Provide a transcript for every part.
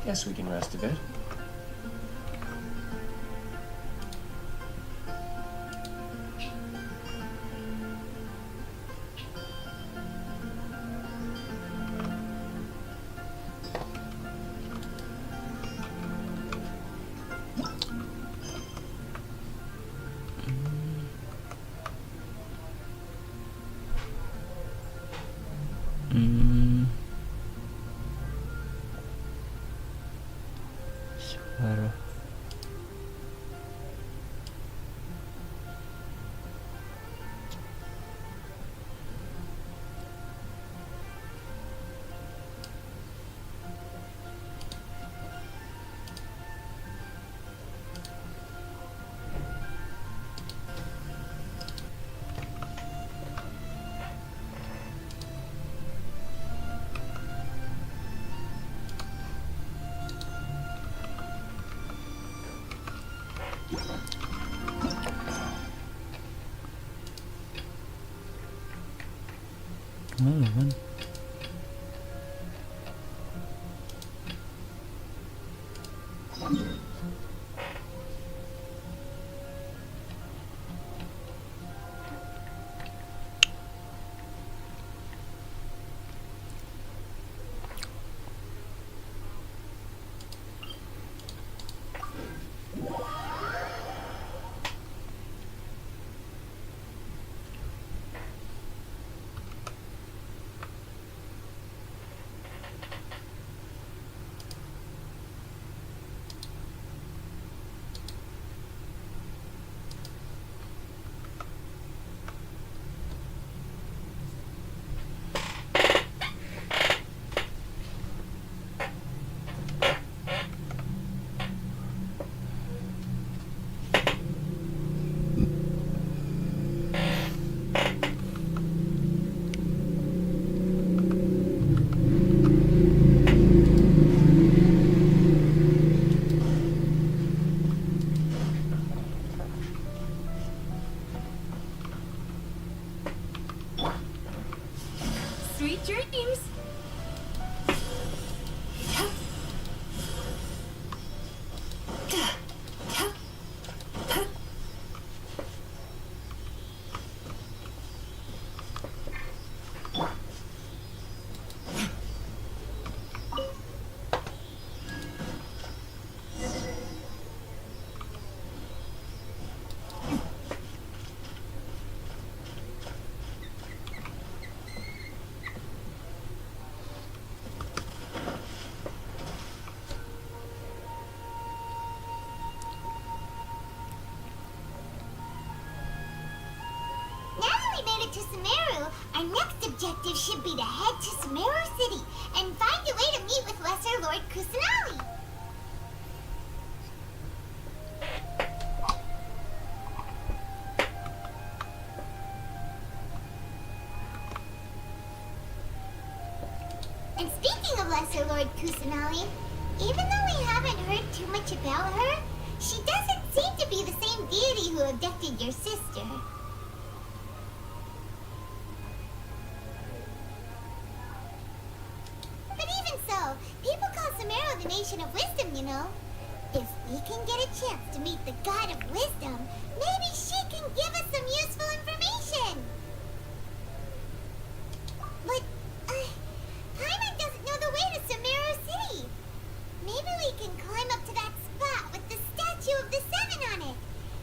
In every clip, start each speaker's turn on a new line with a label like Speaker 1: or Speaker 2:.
Speaker 1: Guess we can rest a bit.
Speaker 2: Sumeru. Naman.
Speaker 3: Sweet dreams!
Speaker 4: To Sumeru, our next objective should be to head to Sumeru City and find a way to meet with Lesser Lord Kusanali. And speaking of Lesser Lord Kusanali, even though we haven't heard too much about her, she doesn't seem to be the same deity who abducted your sister. People call Sumeru the Nation of Wisdom, you know. If we can get a chance to meet the God of Wisdom, maybe she can give us some useful information. But, Paimon doesn't know the way to Sumeru City. Maybe we can climb up to that spot with the statue of the Seven on it.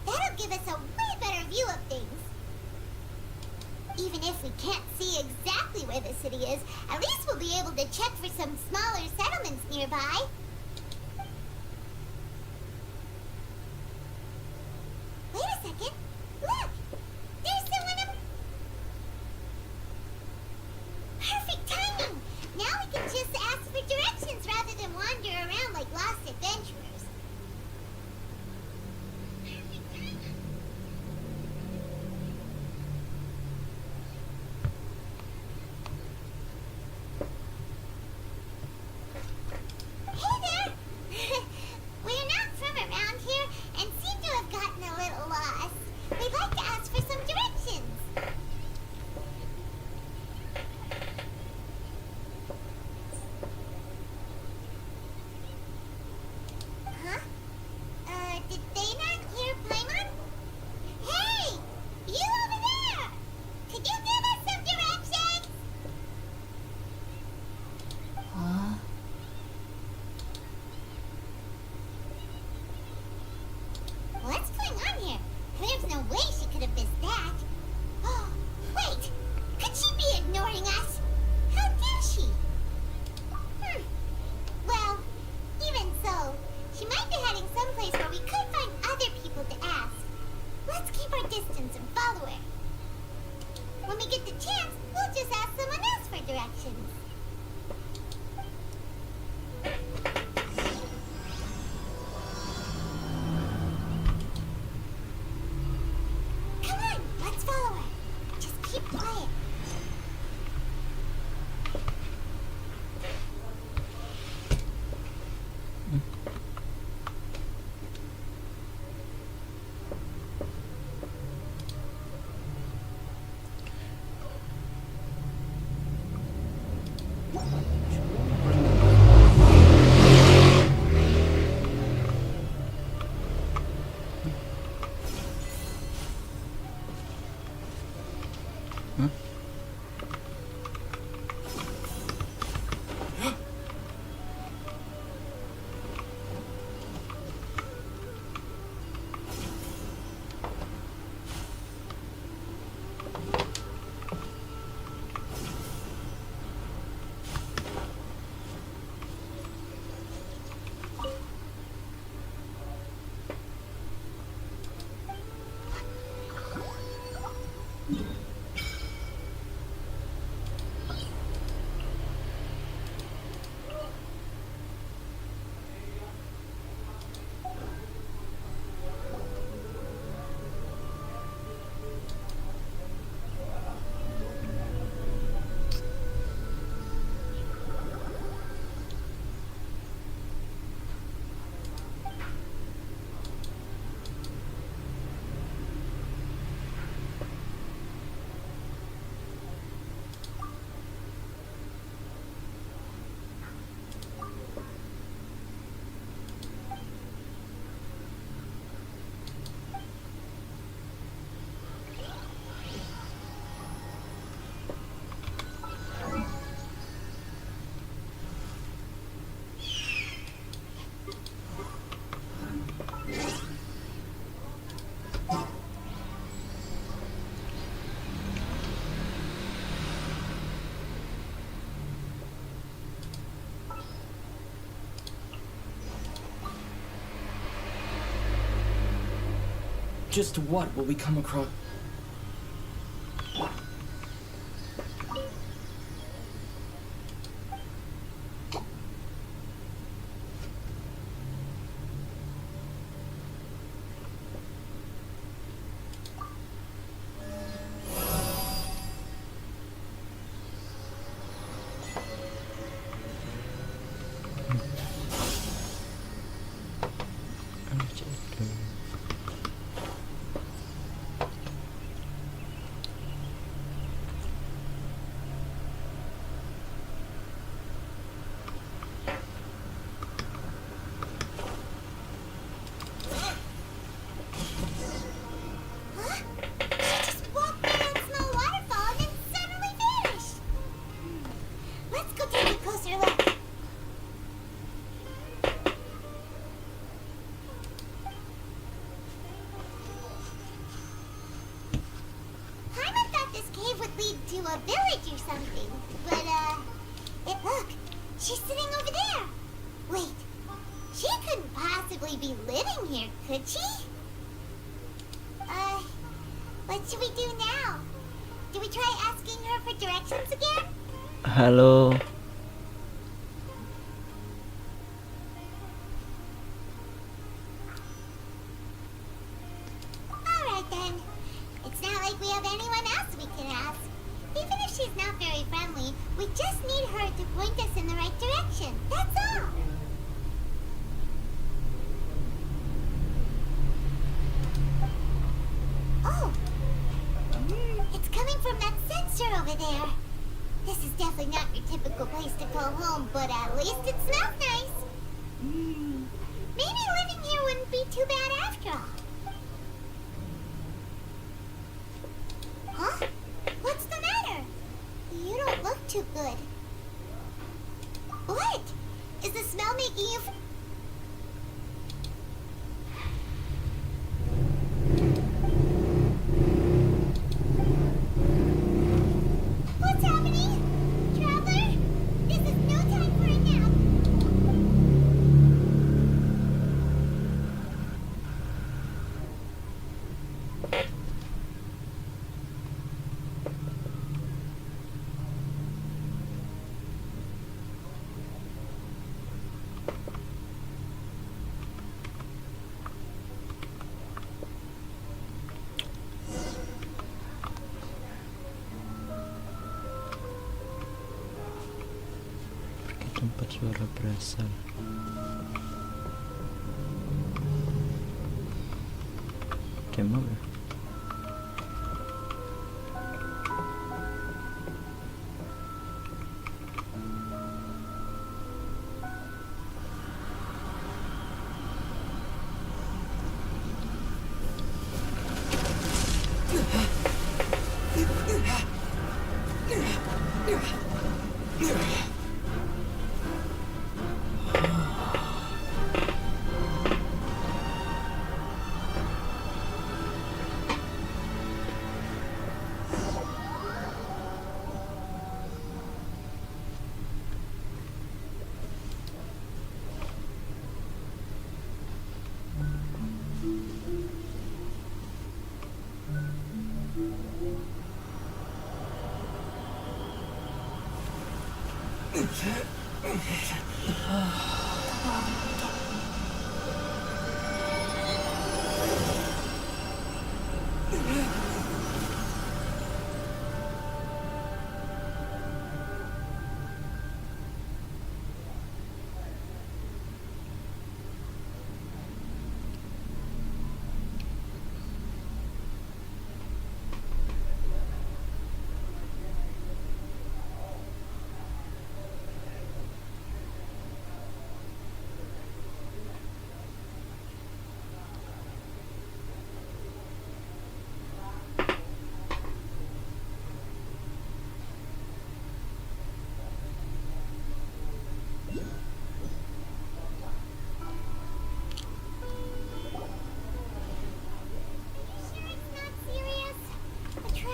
Speaker 4: That'll give us a way better view of things. Even if we can't see exactly where the city is, at least we'll be able to check for some smaller settlements nearby. Wait a second. Look! There's someone up... Perfect timing! Now we can just ask for directions rather than wander around like lost adventurers. Hey we get the chance, we'll just ask someone else for directions. Come on, let's follow her. Just keep quiet.
Speaker 1: Just what will we come across?
Speaker 4: To a village or something, but look, she's sitting over there. Wait, she couldn't possibly be living here, could she? What should we do now? Do we try asking her for directions again?
Speaker 2: Halo.
Speaker 4: Alright then. It's not like we have anyone else we can ask. Even if she's not very friendly, we just need her to point us in the right direction. That's all. Oh. It's coming from that sensor over there. This is definitely not your typical place to call home, but at least it smells nice. Maybe living here wouldn't be too bad after all. Huh? What's the matter? You don't look too good. What? Is the smell making you... What's happening? Traveler? This is no time for a nap.
Speaker 2: Dapat suara berasal. Game over.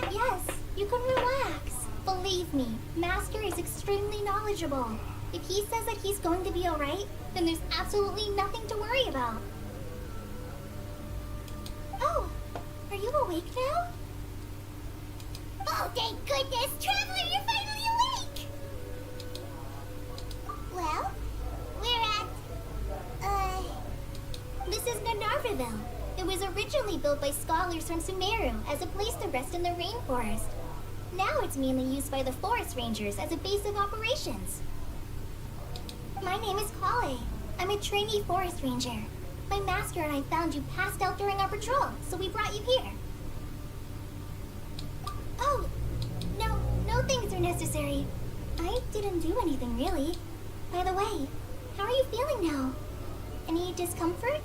Speaker 4: Yes, you can relax. Believe me, Master is extremely knowledgeable. If he says that he's going to be alright, then there's absolutely nothing to worry about. Oh, are you awake now? Oh, thank goodness! Traveler, you're finally awake! Well, we're at, this is Gandharvaville. It was originally built by scholars from Sumeru as a place to rest in the rainforest. Now it's mainly used by the forest rangers as a base of operations. My name is Kale. I'm a trainee forest ranger. My master and I found you passed out during our patrol, so we brought you here. Oh, no things are necessary. I didn't do anything really. By the way, how are you feeling now? Any discomfort?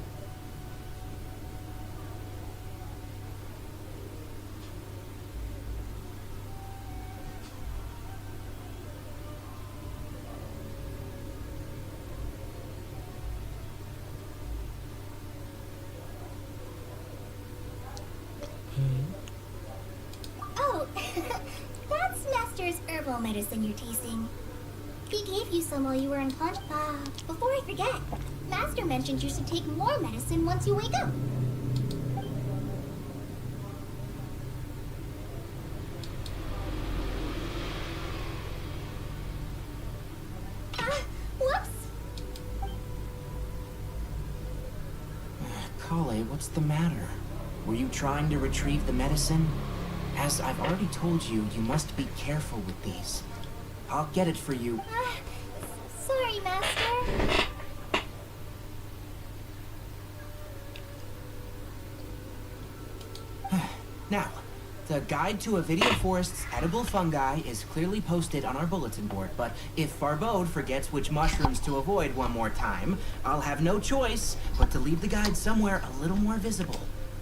Speaker 4: Oh, that's Master's herbal medicine you're tasting. He gave you some while you were unconscious. Before I forget, Master mentioned you should take more medicine once you wake up. Whoops!
Speaker 1: Kale, what's the matter? Were you trying to retrieve the medicine? As I've already told you, you must be careful with these. I'll get it for you.
Speaker 4: Sorry, Master.
Speaker 1: Now, the guide to Avidia Forest's edible fungi is clearly posted on our bulletin board, but if Farbode forgets which mushrooms to avoid one more time, I'll have no choice but to leave the guide somewhere a little more visible.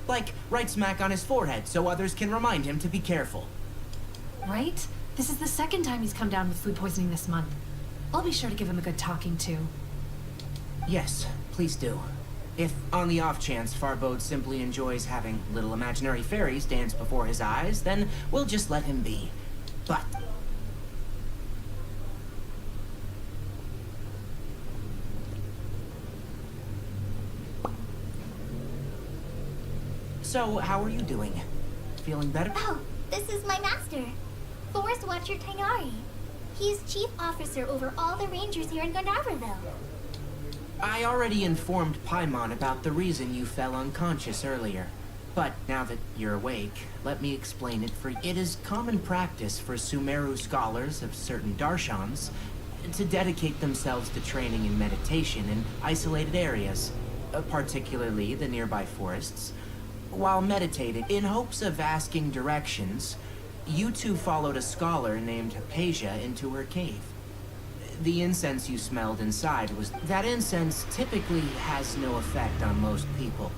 Speaker 1: Like right smack on his forehead so others can remind him to be careful.
Speaker 3: Right? This is the second time he's come down with food poisoning this month. I'll be sure to give him a good talking to.
Speaker 1: Yes, please do. If, on the off chance, Farbode simply enjoys having little imaginary fairies dance before his eyes, then we'll just let him be. But... So, how are you doing? Feeling better?
Speaker 4: Oh, this is my master, Forest Watcher Tainari. He's chief officer over all the rangers here in Gandharvaville.
Speaker 1: I already informed Paimon about the reason you fell unconscious earlier. But now that you're awake, let me explain it for you. It is common practice for Sumeru scholars of certain darshans to dedicate themselves to training in meditation in isolated areas, particularly the nearby forests. While meditating, in hopes of asking directions, you two followed a scholar named Hypatia into her cave. The incense you smelled inside was... That incense typically has no effect on most people,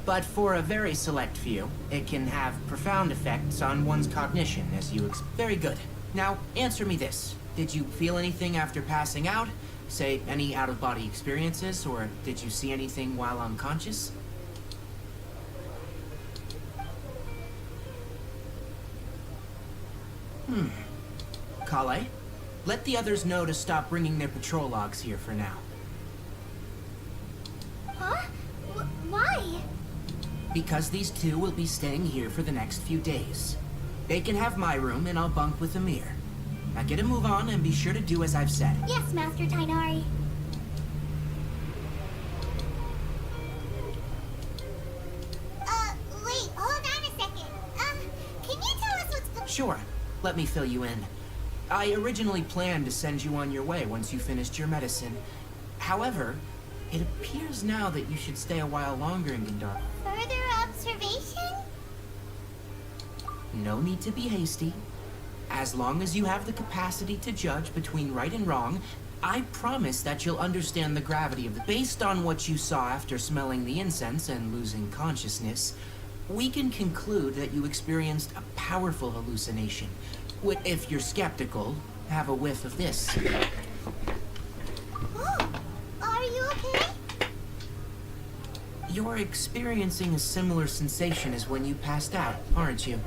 Speaker 1: but for a very select few, it can have profound effects on one's cognition, as you Very good. Now, answer me this. Did you feel anything after passing out? Say, any out-of-body experiences, or did you see anything while unconscious? Kale, let the others know to stop bringing their patrol logs here for now.
Speaker 4: Huh? Why?
Speaker 1: Because these two will be staying here for the next few days. They can have my room, and I'll bunk with Amir. Now get a move on, and be sure to do as I've said.
Speaker 4: Yes, Master Tainari. Wait, hold on a second. Can you tell us what's going...
Speaker 1: Sure, let me fill you in. I originally planned to send you on your way once you finished your medicine. However, it appears now that you should stay a while longer in Gandar.
Speaker 4: Further observation?
Speaker 1: No need to be hasty. As long as you have the capacity to judge between right and wrong, I promise that you'll understand the gravity of Based on what you saw after smelling the incense and losing consciousness, we can conclude that you experienced a powerful hallucination. If you're skeptical, have a whiff of this.
Speaker 4: Oh, are you okay?
Speaker 1: You're experiencing a similar sensation as when you passed out, aren't you?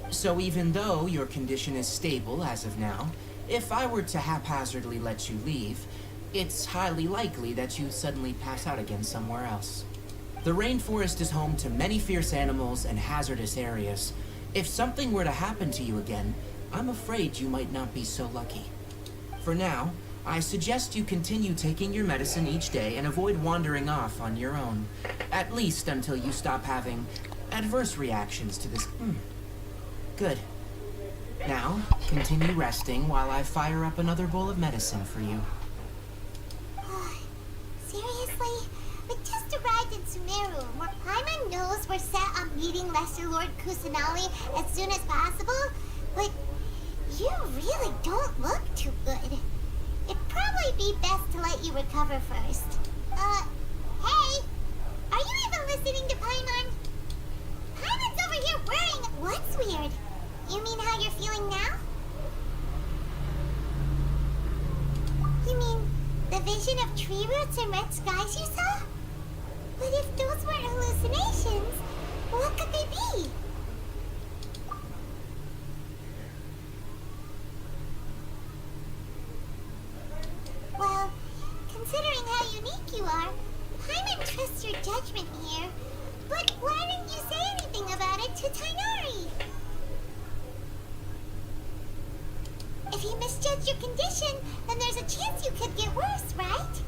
Speaker 1: So even though your condition is stable as of now, if I were to haphazardly let you leave, it's highly likely that you'd suddenly pass out again somewhere else. The rainforest is home to many fierce animals and hazardous areas. If something were to happen to you again, I'm afraid you might not be so lucky. For now, I suggest you continue taking your medicine each day and avoid wandering off on your own. At least until you stop having adverse reactions to this. Good. Now, continue resting while I fire up another bowl of medicine for you.
Speaker 4: Seriously? We just arrived in Sumeru, where Paimon knows we're set on meeting Lesser Lord Kusanali as soon as possible, but you really don't look too good. It'd probably be best to let you recover first. Hey! Are you even listening to Paimon? Paimon's over here worrying... What's weird? You mean how you're feeling now? You mean the vision of tree roots and red skies you saw? But if those weren't hallucinations, what could they be? Well, considering how unique you are, Paimon trusts your judgment here. But why didn't you say anything about it to Tainari? If he misjudged your condition, then there's a chance you could get worse, right?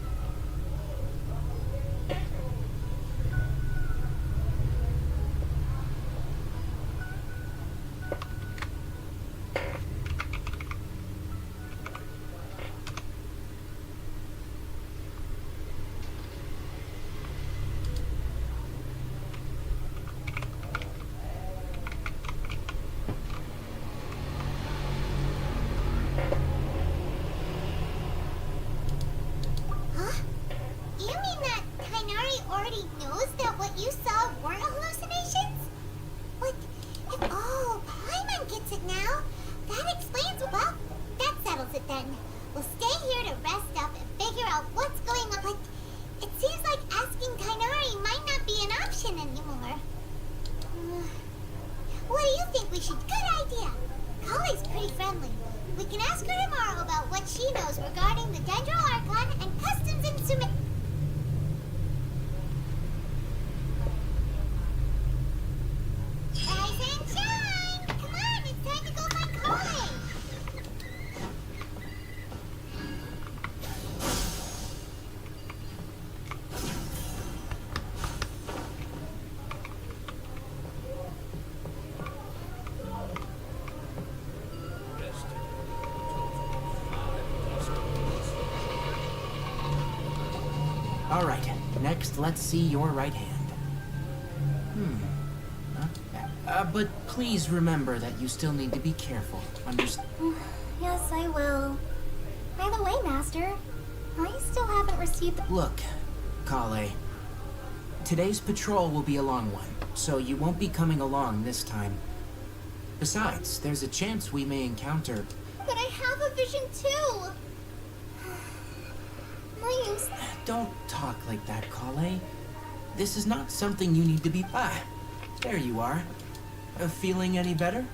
Speaker 1: All right, next let's see your right hand. But please remember that you still need to be careful. Understand?
Speaker 4: Yes, I will. By the way, Master, I still haven't received the...
Speaker 1: Look, Kale. Today's patrol will be a long one, so you won't be coming along this time. Besides, there's a chance we may encounter...
Speaker 4: But I have a vision too! Please.
Speaker 1: Don't talk like that, Kale. This is not something you need to be... there you are. Feeling any better?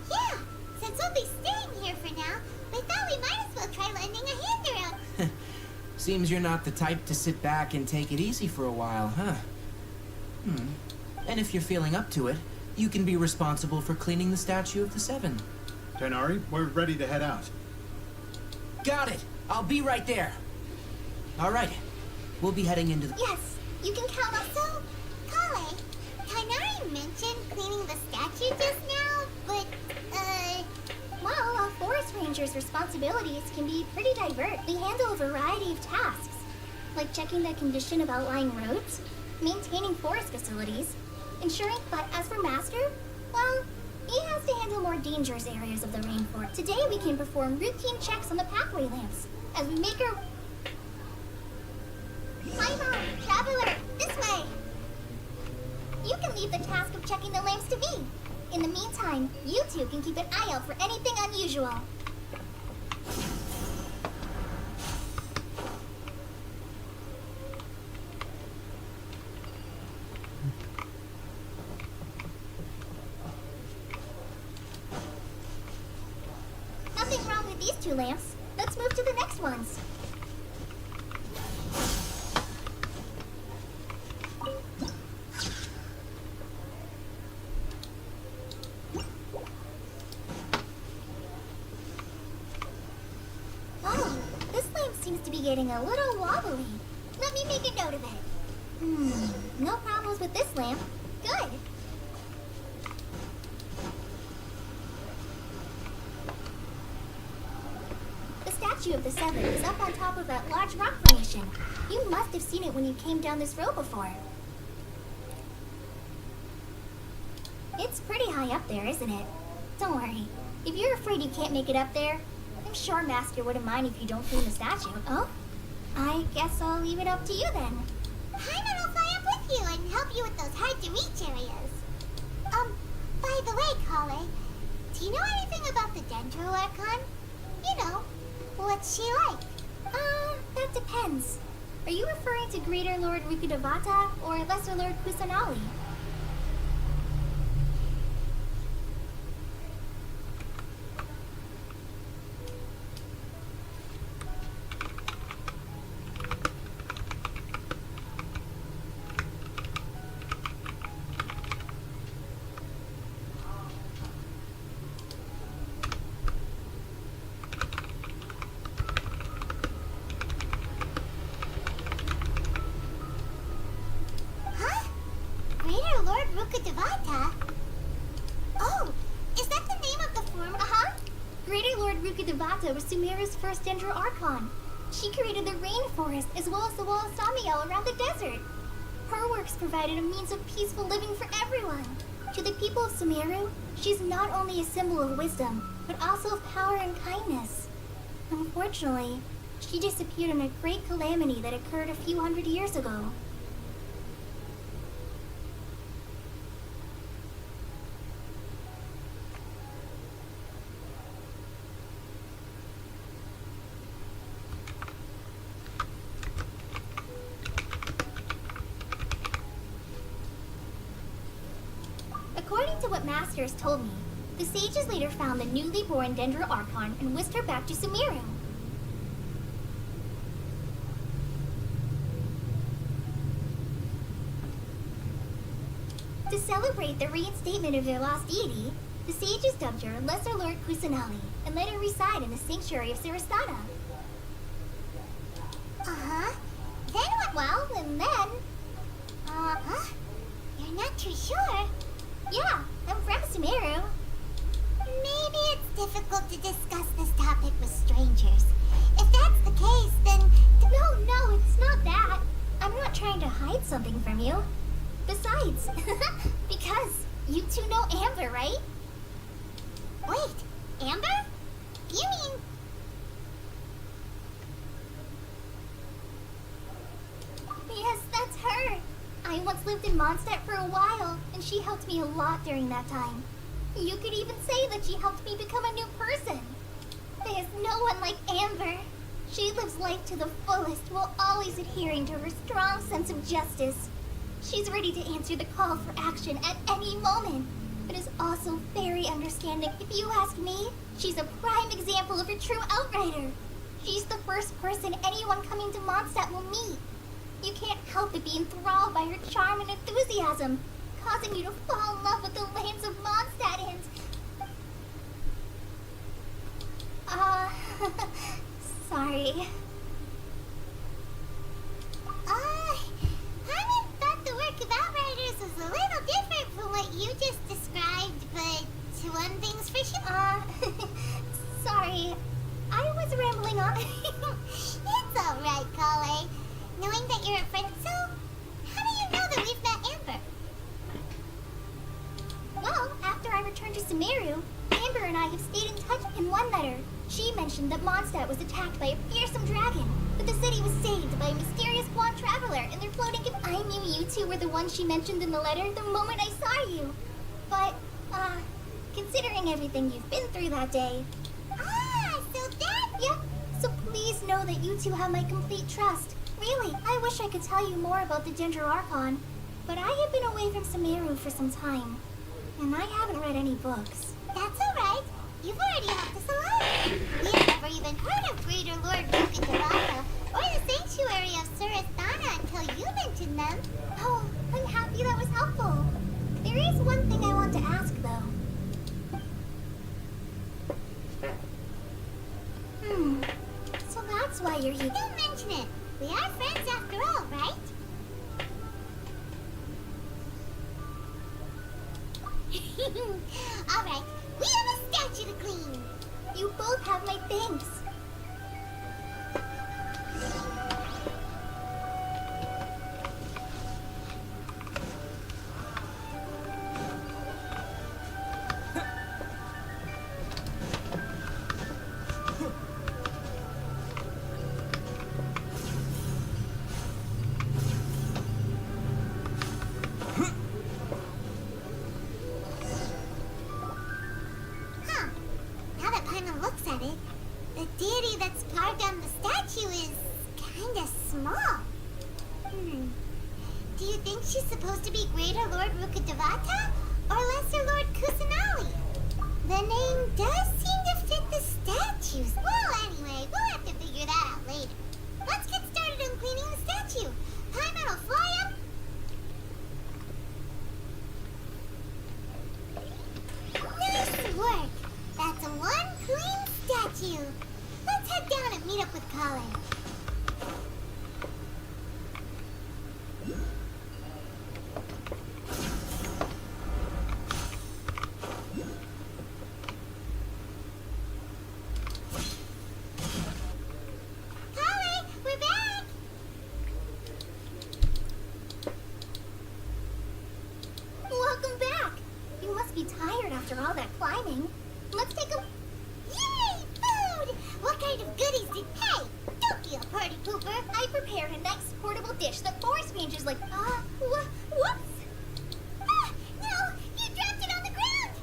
Speaker 4: Yeah, since we'll be staying here for now, we thought we might as well try lending a hand around.
Speaker 1: Seems you're not the type to sit back and take it easy for a while, huh? And if you're feeling up to it, you can be responsible for cleaning the statue of the Seven.
Speaker 5: Tighnari, we're ready to head out.
Speaker 1: Got it! I'll be right there! Alright, we'll be heading into the...
Speaker 4: Yes, you can count us. So, Kale, Tighnari mentioned cleaning the statue just now, but, well, a forest ranger's responsibilities can be pretty diverse. We handle a variety of tasks, like checking the condition of outlying roads, maintaining forest facilities, ensuring... But as for Master, well, he has to handle more dangerous areas of the rainforest. Today we can perform routine checks on the pathway lamps, as we make our... Hi, Mom! Traveler! This way! You can leave the task of checking the lamps to me. In the meantime, you two can keep an eye out for anything unusual. Nothing wrong with these two lamps. Let's move to the next ones. Oh, this lamp seems to be getting a little wobbly. Let me make a note of it. No problems with this lamp. Good. The statue of the Seven is up on top of that large rock formation. You must have seen it when you came down this road before. It's pretty high up there, isn't it? Don't worry. If you're afraid you can't make it up there, I'm sure Master wouldn't mind if you don't clean the statue. Oh? I guess I'll leave it up to you then. Paimon will fly up with you and help you with those hard-to-reach areas. By the way, Kale, do you know anything about the Dendro Archon? You know, what's she like? That depends. Are you referring to Greater Lord Rukudavata or Lesser Lord Kusanali? Greater Lord Rukudavata? Oh, is that the name of the form? Uh-huh. Greater Lord Rukudavata was Sumeru's first Dendro Archon. She created the rainforest as well as the wall of Samiel around the desert. Her works provided a means of peaceful living for everyone. To the people of Sumeru, she's not only a symbol of wisdom, but also of power and kindness. Unfortunately, she disappeared in a great calamity that occurred a few hundred years ago. According to what Master has told me, the sages later found the newly born Dendro Archon and whisked her back to Sumeru. To celebrate the reinstatement of their lost deity, the sages dubbed her Lesser Lord Kusanali and let her reside in the sanctuary of Sarasata. Uh-huh. Then what? Well, and then... Uh-huh. You're not too sure? Yeah, I'm from Sumeru. Maybe it's difficult to discuss this topic with strangers. If that's the case, then... No, hide something from you. Besides, because you two know Amber, right? Wait, Amber? You mean... Yes, that's her. I once lived in Mondstadt for a while, and she helped me a lot during that time. You could even say that she helped me become a new person. There's no one like Amber. She lives life to the fullest while always adhering to her strong sense of justice. She's ready to answer the call for action at any moment, but is also very understanding. If you ask me, she's a prime example of a true outrider. She's the first person anyone coming to Mondstadt will meet. You can't help but be enthralled by her charm and enthusiasm, causing you to fall in love with the lands of Mondstadt and... sorry. Hyman thought the work of Outriders was a little different from what you just described, but one thing's for sure. Sorry. I was rambling on. It's alright, Kale. Knowing that you're a friend, so how do you know that we've met Amber? Well, after I returned to Sumeru, Amber and I have stayed in touch in one letter. She mentioned that Mondstadt was attacked by a fearsome dragon, but the city was saved by a mysterious blonde traveler, and they're floating. I knew you two were the ones she mentioned in the letter the moment I saw you. But, considering everything you've been through that day... so that... Yep, so please know that you two have my complete trust. Really, I wish I could tell you more about the Ginger Archon, but I have been away from Sumeru for some time, and I haven't read any books. That's alright. You've already helped us a lot. We have never even heard of Greater Lord Bukan or the Sanctuary of Surithana until you mentioned them. Oh, I'm happy that was helpful. There is one thing I want to ask, though. So that's why you're here. Don't mention it. We are friends after all, right? Alright, we have a statue to clean. You both have my thanks. Do you think she's supposed to be Greater Lord Rukkhadevata or Lesser Lord Kusanali? The name does seem to fit the statues. Well, anyway, we'll have to figure that out later. Let's get started on cleaning the statue. Paimon will fly up. Nice work. That's one clean statue. Let's head down and meet up with Colin. After all that climbing, let's take a... Yay! Food! What kind of goodies did... Hey! Don't be a party pooper! I prepared a nice portable dish that forest rangers like... Whoops! Ah! No! You dropped it on the ground!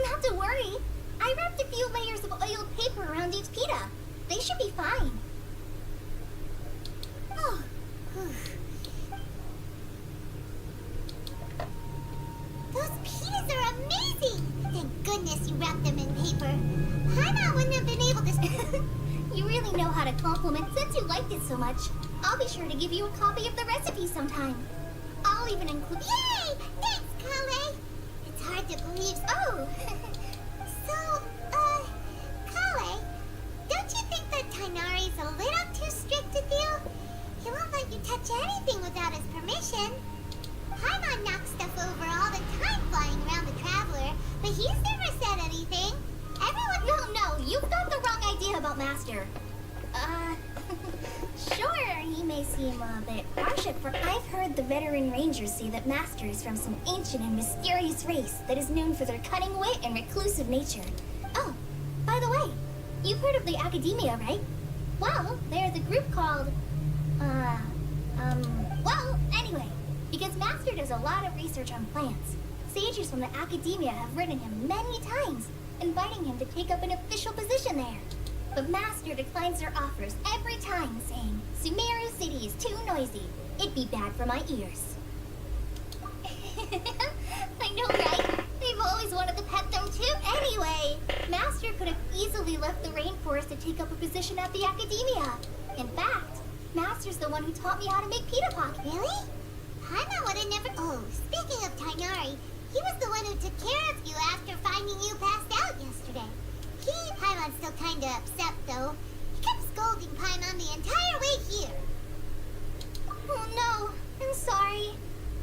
Speaker 4: Not to worry. I wrapped a few layers of oiled paper around each pita. They should be fine. Oh. Those pitas are amazing! Thank goodness you wrapped them in paper. Paimon wouldn't have been able to... You really know how to compliment since you liked it so much. I'll be sure to give you a copy of the recipe sometime. I'll even include... Yay! Thanks, Kale! It's hard to believe... Oh! So, Kale, don't you think that Tainari's a little too strict with you? He won't let you touch anything without his permission. Paimon knocks stuff over all the time flying around the Traveler, but he's never said anything. Everyone... No, you've got the wrong idea about Master. Sure, he may
Speaker 6: seem a bit harsh at first. I've heard the veteran rangers say that Master is from some ancient and mysterious race that is known for their cunning wit and reclusive nature. Oh, by the way, you've heard of the Academia, right? Well, they're the group called, well, anyway, because Master does a lot of research on plants, sages from the Academia have written him many times, inviting him to take up an official position there. But Master declines their offers every time, saying, Sumeru City is too noisy. It'd be bad for my ears. I know, right? They've always wanted to pet them too. Anyway, Master could have easily left the rainforest to take up a position at the Academia. In fact, Master's the one who taught me how to make pita pocket.
Speaker 4: Really? Paimon would have never... Oh, speaking of Tainari, he was the one who took care of you after finding you passed out yesterday. Paimon's still kinda upset, though. He kept scolding Paimon the entire way here.
Speaker 6: Oh no, I'm sorry.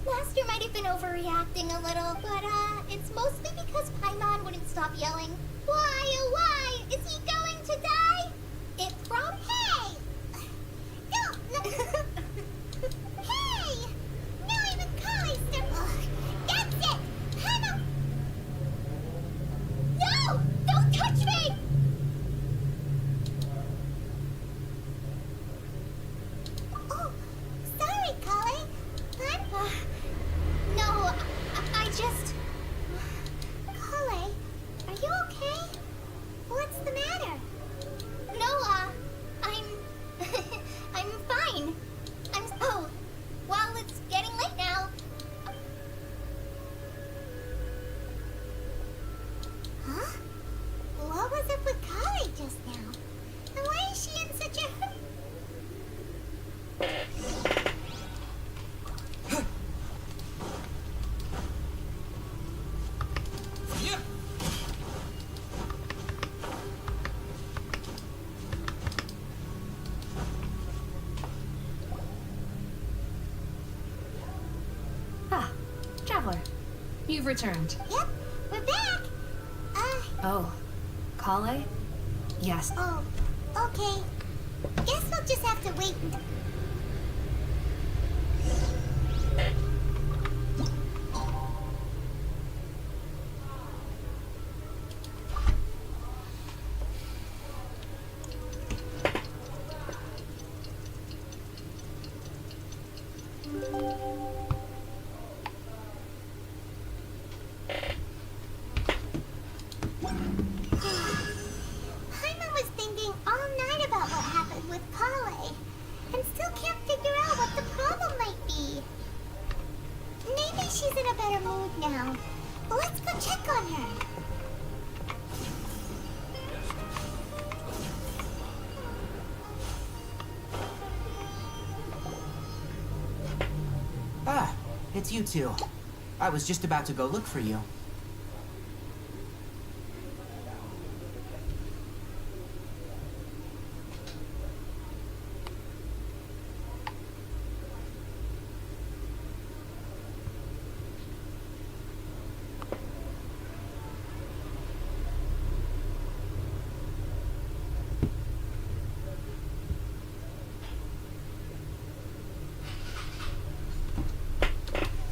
Speaker 6: Master might have been overreacting a little, but it's mostly because Paimon wouldn't stop yelling, Why, oh why, is he going to die? It prompted...
Speaker 4: Hey! No! Hey! No, even Kali still... Ugh, that's it! Paimon...
Speaker 6: No! Don't touch me!
Speaker 4: Oh, sorry, Kali.
Speaker 6: No, I just...
Speaker 4: Kali, are you okay? What's the matter?
Speaker 6: No, I'm... I'm fine. Oh, well, it's getting late now.
Speaker 4: Huh? What was up with Kali just now? And why is she in such a...
Speaker 3: Ah, Traveler. You've returned.
Speaker 4: Yep, we're back.
Speaker 3: Oh, Kale? Yes.
Speaker 4: Oh, okay. Guess we'll just have to wait and... Paimon was thinking all night about what happened with Kale, and still can't figure out what the problem might be. Maybe she's in a better mood now. Let's go check on her.
Speaker 1: Ah, it's you two. I was just about to go look for you.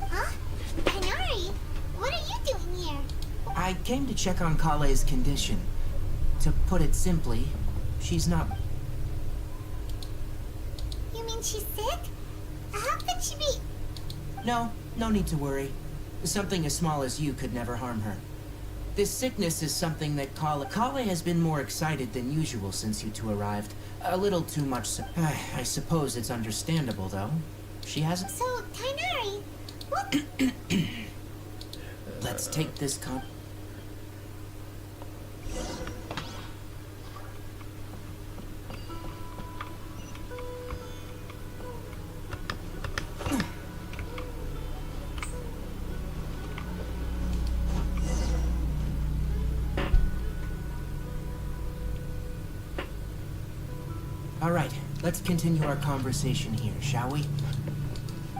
Speaker 4: Huh? Kanari, what are you doing here?
Speaker 1: I came to check on Kale's condition. To put it simply, she's not...
Speaker 4: You mean she's sick? How could she be...
Speaker 1: No need to worry. Something as small as you could never harm her. This sickness is something that Kale has been more excited than usual since you two arrived. A little too much so. I suppose it's understandable, though. She hasn't...
Speaker 4: So, Tainari, what...
Speaker 1: Let's take this All right, let's continue our conversation here, shall we?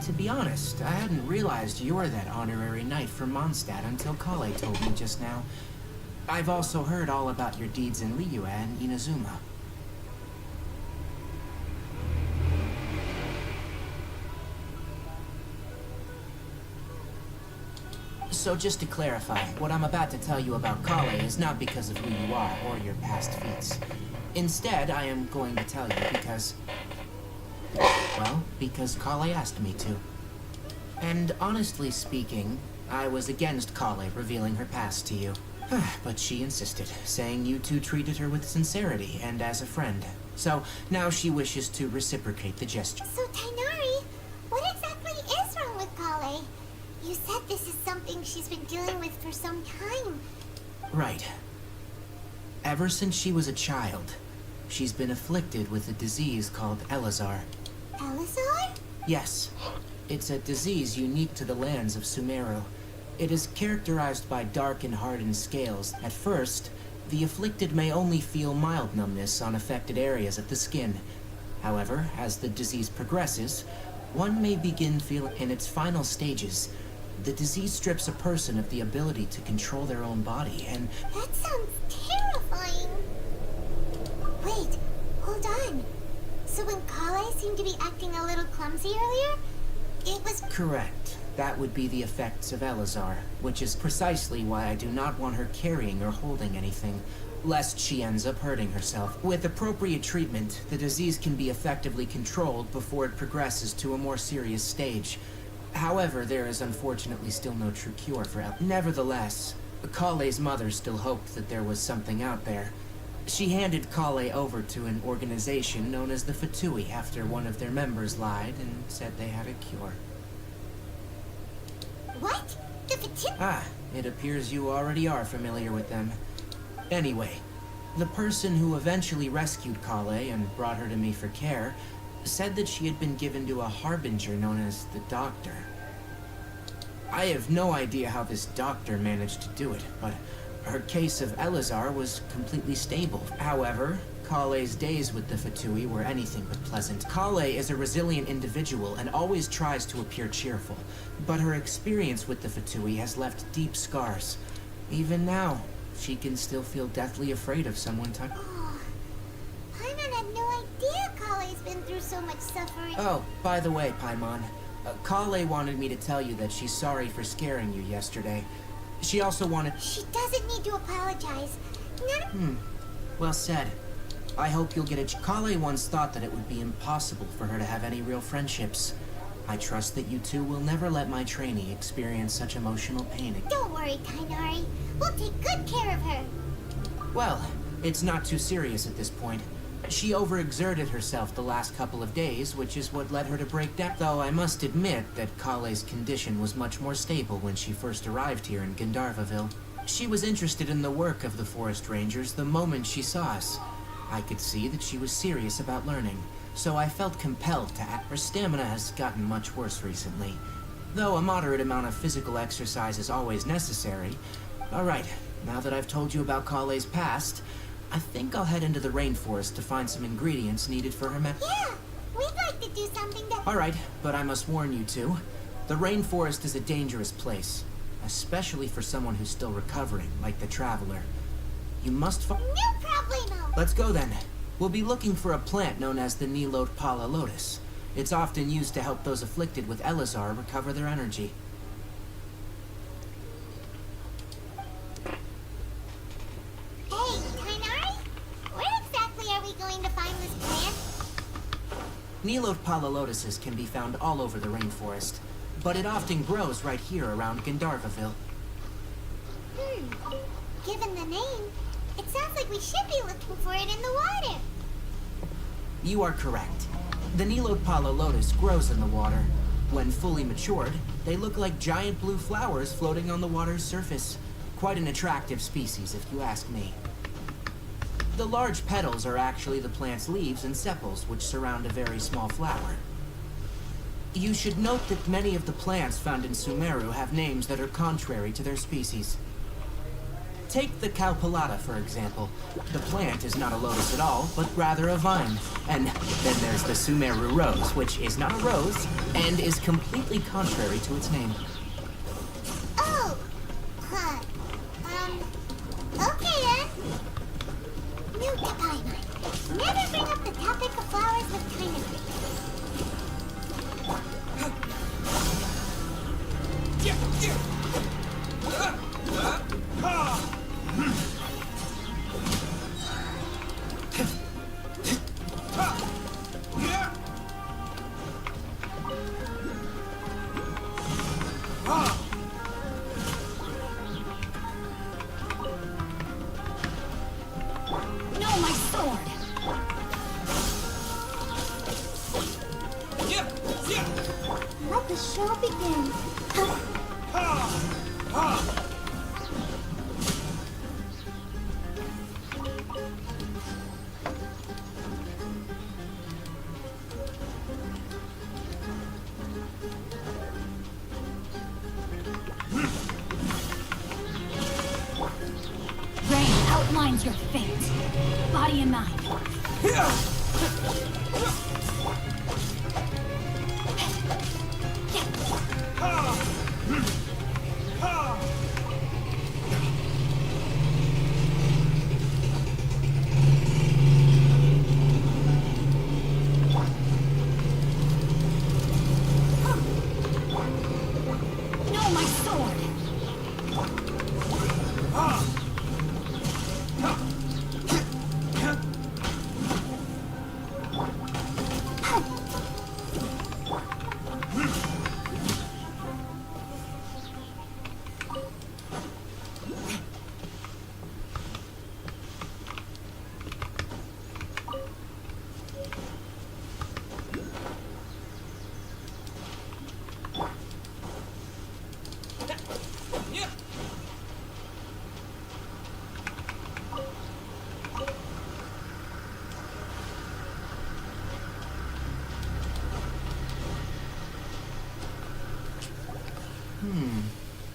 Speaker 1: To be honest, I hadn't realized you're that honorary knight from Mondstadt until Kale told me just now. I've also heard all about your deeds in Liyue and Inazuma. So just to clarify, what I'm about to tell you about Kale is not because of who you are or your past feats. Instead, I am going to tell you because... well, because Kale asked me to. And honestly speaking, I was against Kale revealing her past to you. But she insisted, saying you two treated her with sincerity and as a friend. So now she wishes to reciprocate the gesture.
Speaker 4: So, Tainari, what exactly is wrong with Kale? You said this is something she's been dealing with for some time.
Speaker 1: Right. Ever since she was a child, she's been afflicted with a disease called Elazar.
Speaker 4: Elazar?
Speaker 1: Yes. It's a disease unique to the lands of Sumeru. It is characterized by dark and hardened scales. At first, the afflicted may only feel mild numbness on affected areas of the skin. However, as the disease progresses, one may begin feeling in its final stages. The disease strips a person of the ability to control their own body, and...
Speaker 4: That sounds terrifying. Wait, hold on. So when Kale seemed to be acting a little clumsy earlier, it was...
Speaker 1: Correct. That would be the effects of Elazar, which is precisely why I do not want her carrying or holding anything, lest she ends up hurting herself. With appropriate treatment, the disease can be effectively controlled before it progresses to a more serious stage. However, there is unfortunately still no true cure for Elazar. Nevertheless, Kale's mother still hoped that there was something out there. She handed Kale over to an organization known as the Fatui after one of their members lied and said they had a cure.
Speaker 4: What? The Fatui?
Speaker 1: Ah, it appears you already are familiar with them. Anyway, the person who eventually rescued Kale and brought her to me for care said that she had been given to a harbinger known as the Doctor. I have no idea how this doctor managed to do it, but her case of Elazar was completely stable. However, Kale's days with the Fatui were anything but pleasant. Kale is a resilient individual and always tries to appear cheerful, but her experience with the Fatui has left deep scars. Even now, she can still feel deathly afraid of someone touching.
Speaker 4: Oh, Paimon had no idea Kale's been through so much suffering.
Speaker 1: Oh, by the way, Paimon, Kale wanted me to tell you that she's sorry for scaring you yesterday. She also wanted...
Speaker 4: She doesn't need to apologize. None...
Speaker 1: Well said. I hope you'll get it. Kale once thought that it would be impossible for her to have any real friendships. I trust that you two will never let my trainee experience such emotional pain again.
Speaker 4: Don't worry, Tainari. We'll take good care of her.
Speaker 1: Well, it's not too serious at this point. She overexerted herself the last couple of days, which is what led her to break down. Though I must admit that Kale's condition was much more stable when she first arrived here in Gandharvaville. She was interested in the work of the forest rangers the moment she saw us. I could see that she was serious about learning, so I felt compelled to act. Her stamina has gotten much worse recently, though a moderate amount of physical exercise is always necessary. Alright, now that I've told you about Kale's past, I think I'll head into the rainforest to find some ingredients needed for her
Speaker 4: Yeah, we'd like to do something to...
Speaker 1: Alright, but I must warn you two. The rainforest is a dangerous place, especially for someone who's still recovering, like the Traveler. You must
Speaker 4: No problemo!
Speaker 1: Let's go then. We'll be looking for a plant known as the Nilot Pala Lotus. It's often used to help those afflicted with Elazar recover their energy.
Speaker 4: Hey, Tainari? Where exactly are we going to find this plant?
Speaker 1: Nilot Pala Lotuses can be found all over the rainforest, but it often grows right here around Gandharvaville.
Speaker 4: Given the name, it sounds like we should be looking for it in the water.
Speaker 1: You are correct. The Nilot Pala Lotus grows in the water. When fully matured, they look like giant blue flowers floating on the water's surface. Quite an attractive species, if you ask me. The large petals are actually the plant's leaves and sepals, which surround a very small flower. You should note that many of the plants found in Sumeru have names that are contrary to their species. Take the Cowpelata, for example. The plant is not a lotus at all, but rather a vine. And then there's the Sumeru rose, which is not a rose, and is completely contrary to its name.
Speaker 4: Oh! Okay then. Note to Paimon. Never bring up the topic of flowers with Tainari.
Speaker 6: the show begins.
Speaker 3: Rain outlines your fate. Body and mind. No, my sword!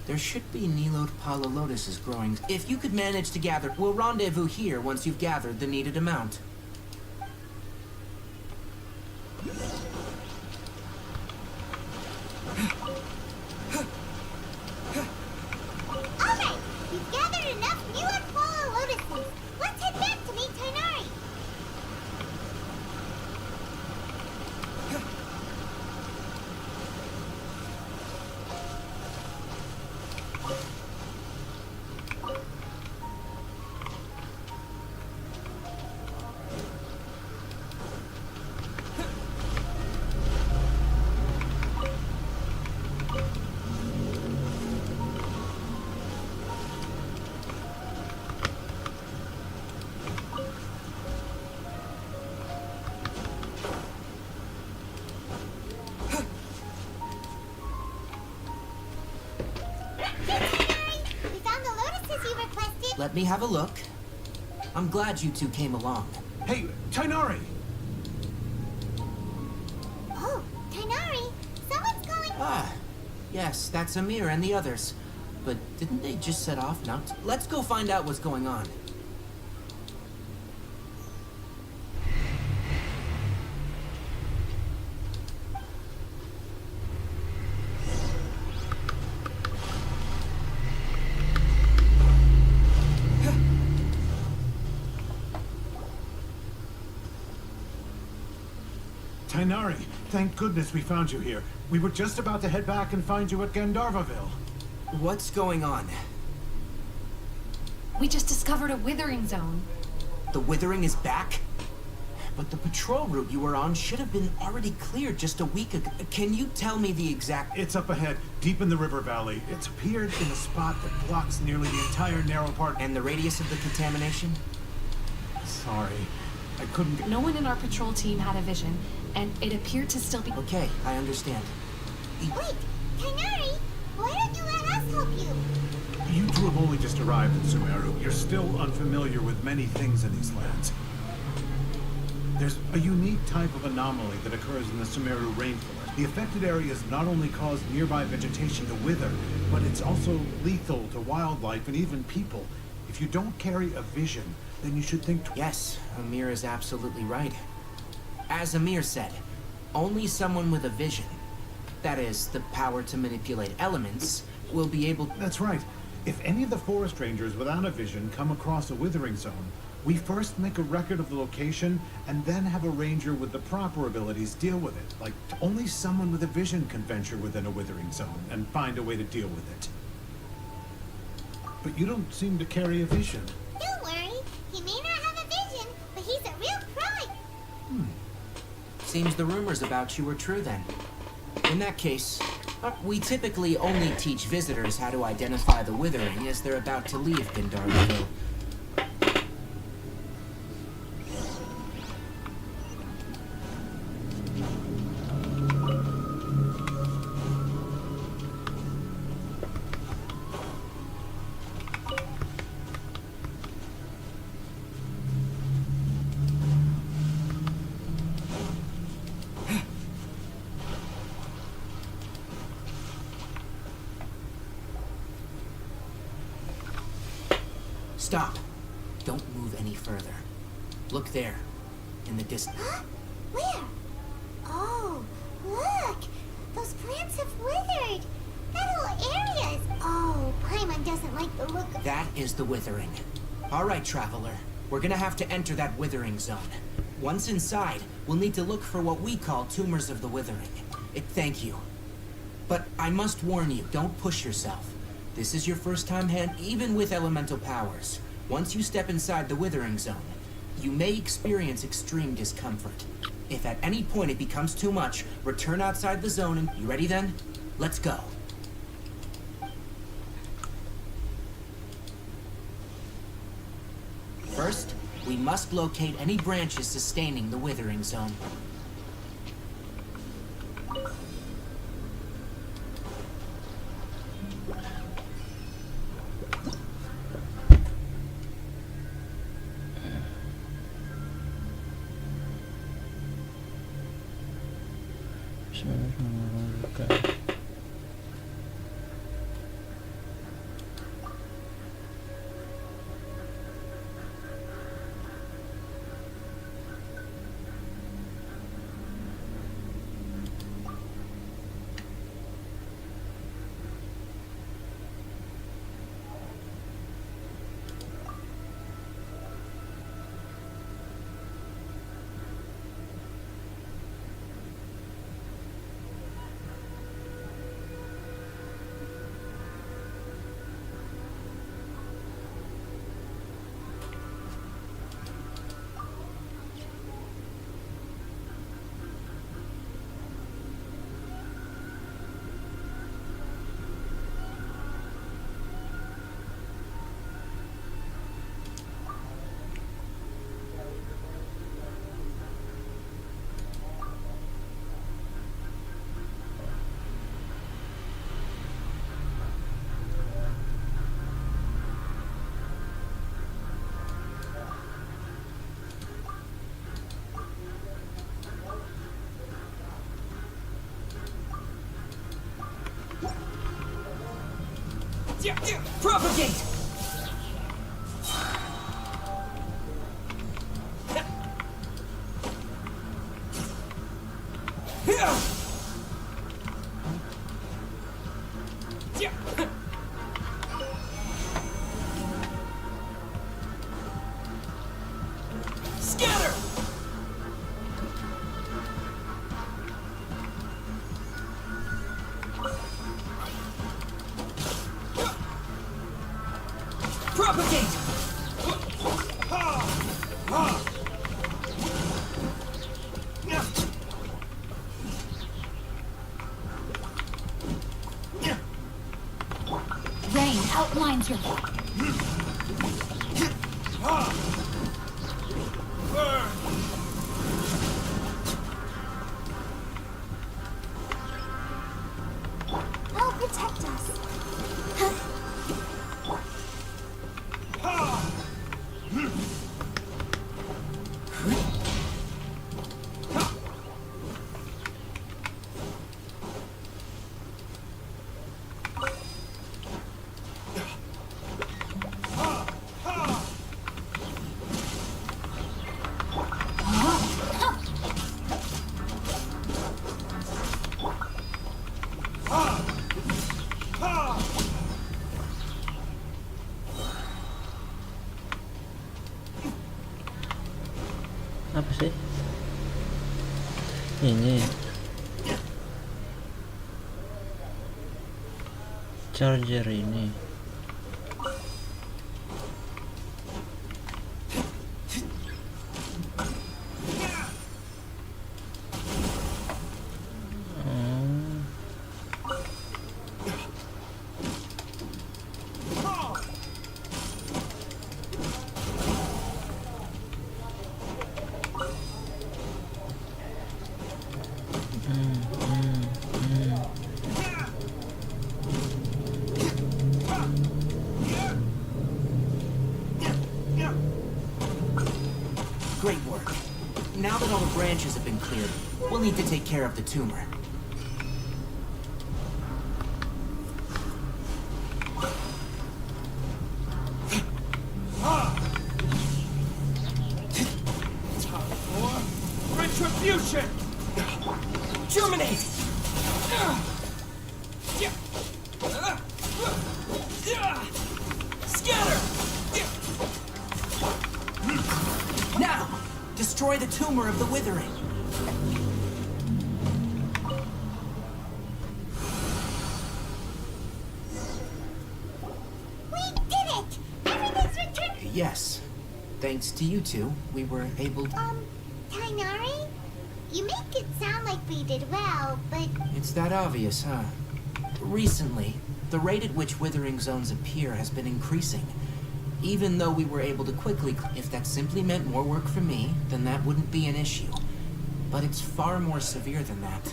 Speaker 1: There should be Nilode Lotuses growing. If you could manage to gather, we'll rendezvous here once you've gathered the needed amount.
Speaker 4: Alright, we've gathered enough Newbie Lotuses. Let's head back to meet Tainari. We found the lotuses you requested.
Speaker 1: Let me have a look. I'm glad you two came along.
Speaker 5: Hey, Tainari!
Speaker 4: Oh, Tainari, someone's calling.
Speaker 1: Ah, yes, that's Amir and the others. But didn't they just set off now? Let's go find out what's going on.
Speaker 5: Tainari, thank goodness we found you here. We were just about to head back and find you at Gandharvaville.
Speaker 1: What's going on?
Speaker 3: We just discovered a withering zone.
Speaker 1: The withering is back? But the patrol route you were on should have been already cleared just a week ago. Can you tell me the exact...
Speaker 5: It's up ahead, deep in the river valley. It's appeared in a spot that blocks nearly the entire narrow part.
Speaker 1: And the radius of the contamination?
Speaker 5: Sorry, I couldn't get...
Speaker 3: No one in our patrol team had a vision, and it appeared to still be...
Speaker 1: Okay, I understand.
Speaker 4: Wait, Tainari, why don't you let us help you?
Speaker 5: You two have only just arrived in Sumeru. You're still unfamiliar with many things in these lands. There's a unique type of anomaly that occurs in the Sumeru rainforest. The affected areas not only cause nearby vegetation to wither, but it's also lethal to wildlife and even people. If you don't carry a vision, then you should think
Speaker 1: Yes, Amir is absolutely right. As Amir said, only someone with a vision, that is, the power to manipulate elements, will be able...
Speaker 5: That's right. If any of the forest rangers without a vision come across a withering zone, we first make a record of the location and then have a ranger with the proper abilities deal with it. Like, only someone with a vision can venture within a withering zone and find a way to deal with it. But you don't seem to carry a vision.
Speaker 4: Don't worry, he may not have a vision, but he's a real pro.
Speaker 1: Seems the rumors about you are true then. In that case, we typically only teach visitors how to identify the withering as they're about to leave Gandharvaville. Stop. Don't move any further. Look there, in the distance.
Speaker 4: Huh? Where? Oh, look! Those plants have withered! That whole area is... Oh, Paimon doesn't like the look of...
Speaker 1: That is the withering. All right, traveler. We're gonna have to enter that withering zone. Once inside, we'll need to look for what we call tumors of the withering. Thank you. But I must warn you, don't push yourself. This is your first time even with elemental powers. Once you step inside the withering zone, you may experience extreme discomfort. If at any point it becomes too much, return outside the zone and... You ready then? Let's go. First, we must locate any branches sustaining the withering zone.
Speaker 2: Bukan.
Speaker 1: Propagate! Scatter! Propagate!
Speaker 3: Rain outlines your...
Speaker 4: Help protect us.
Speaker 2: Apa sih? Ini charger ini.
Speaker 1: Great work. Now that all the branches have been cleared, we'll need to take care of the tumor. Germinate! Scatter! Now, destroy the tumor of the withering.
Speaker 4: We did it! Everything's returned.
Speaker 1: Yes. Thanks to you two, we were able to...
Speaker 4: Tainari? You make it sound like we did well, but
Speaker 1: It's that obvious, huh? Recently, the rate at which withering zones appear has been increasing. Even though we were able to quickly... If that simply meant more work for me, then that wouldn't be an issue. But it's far more severe than that.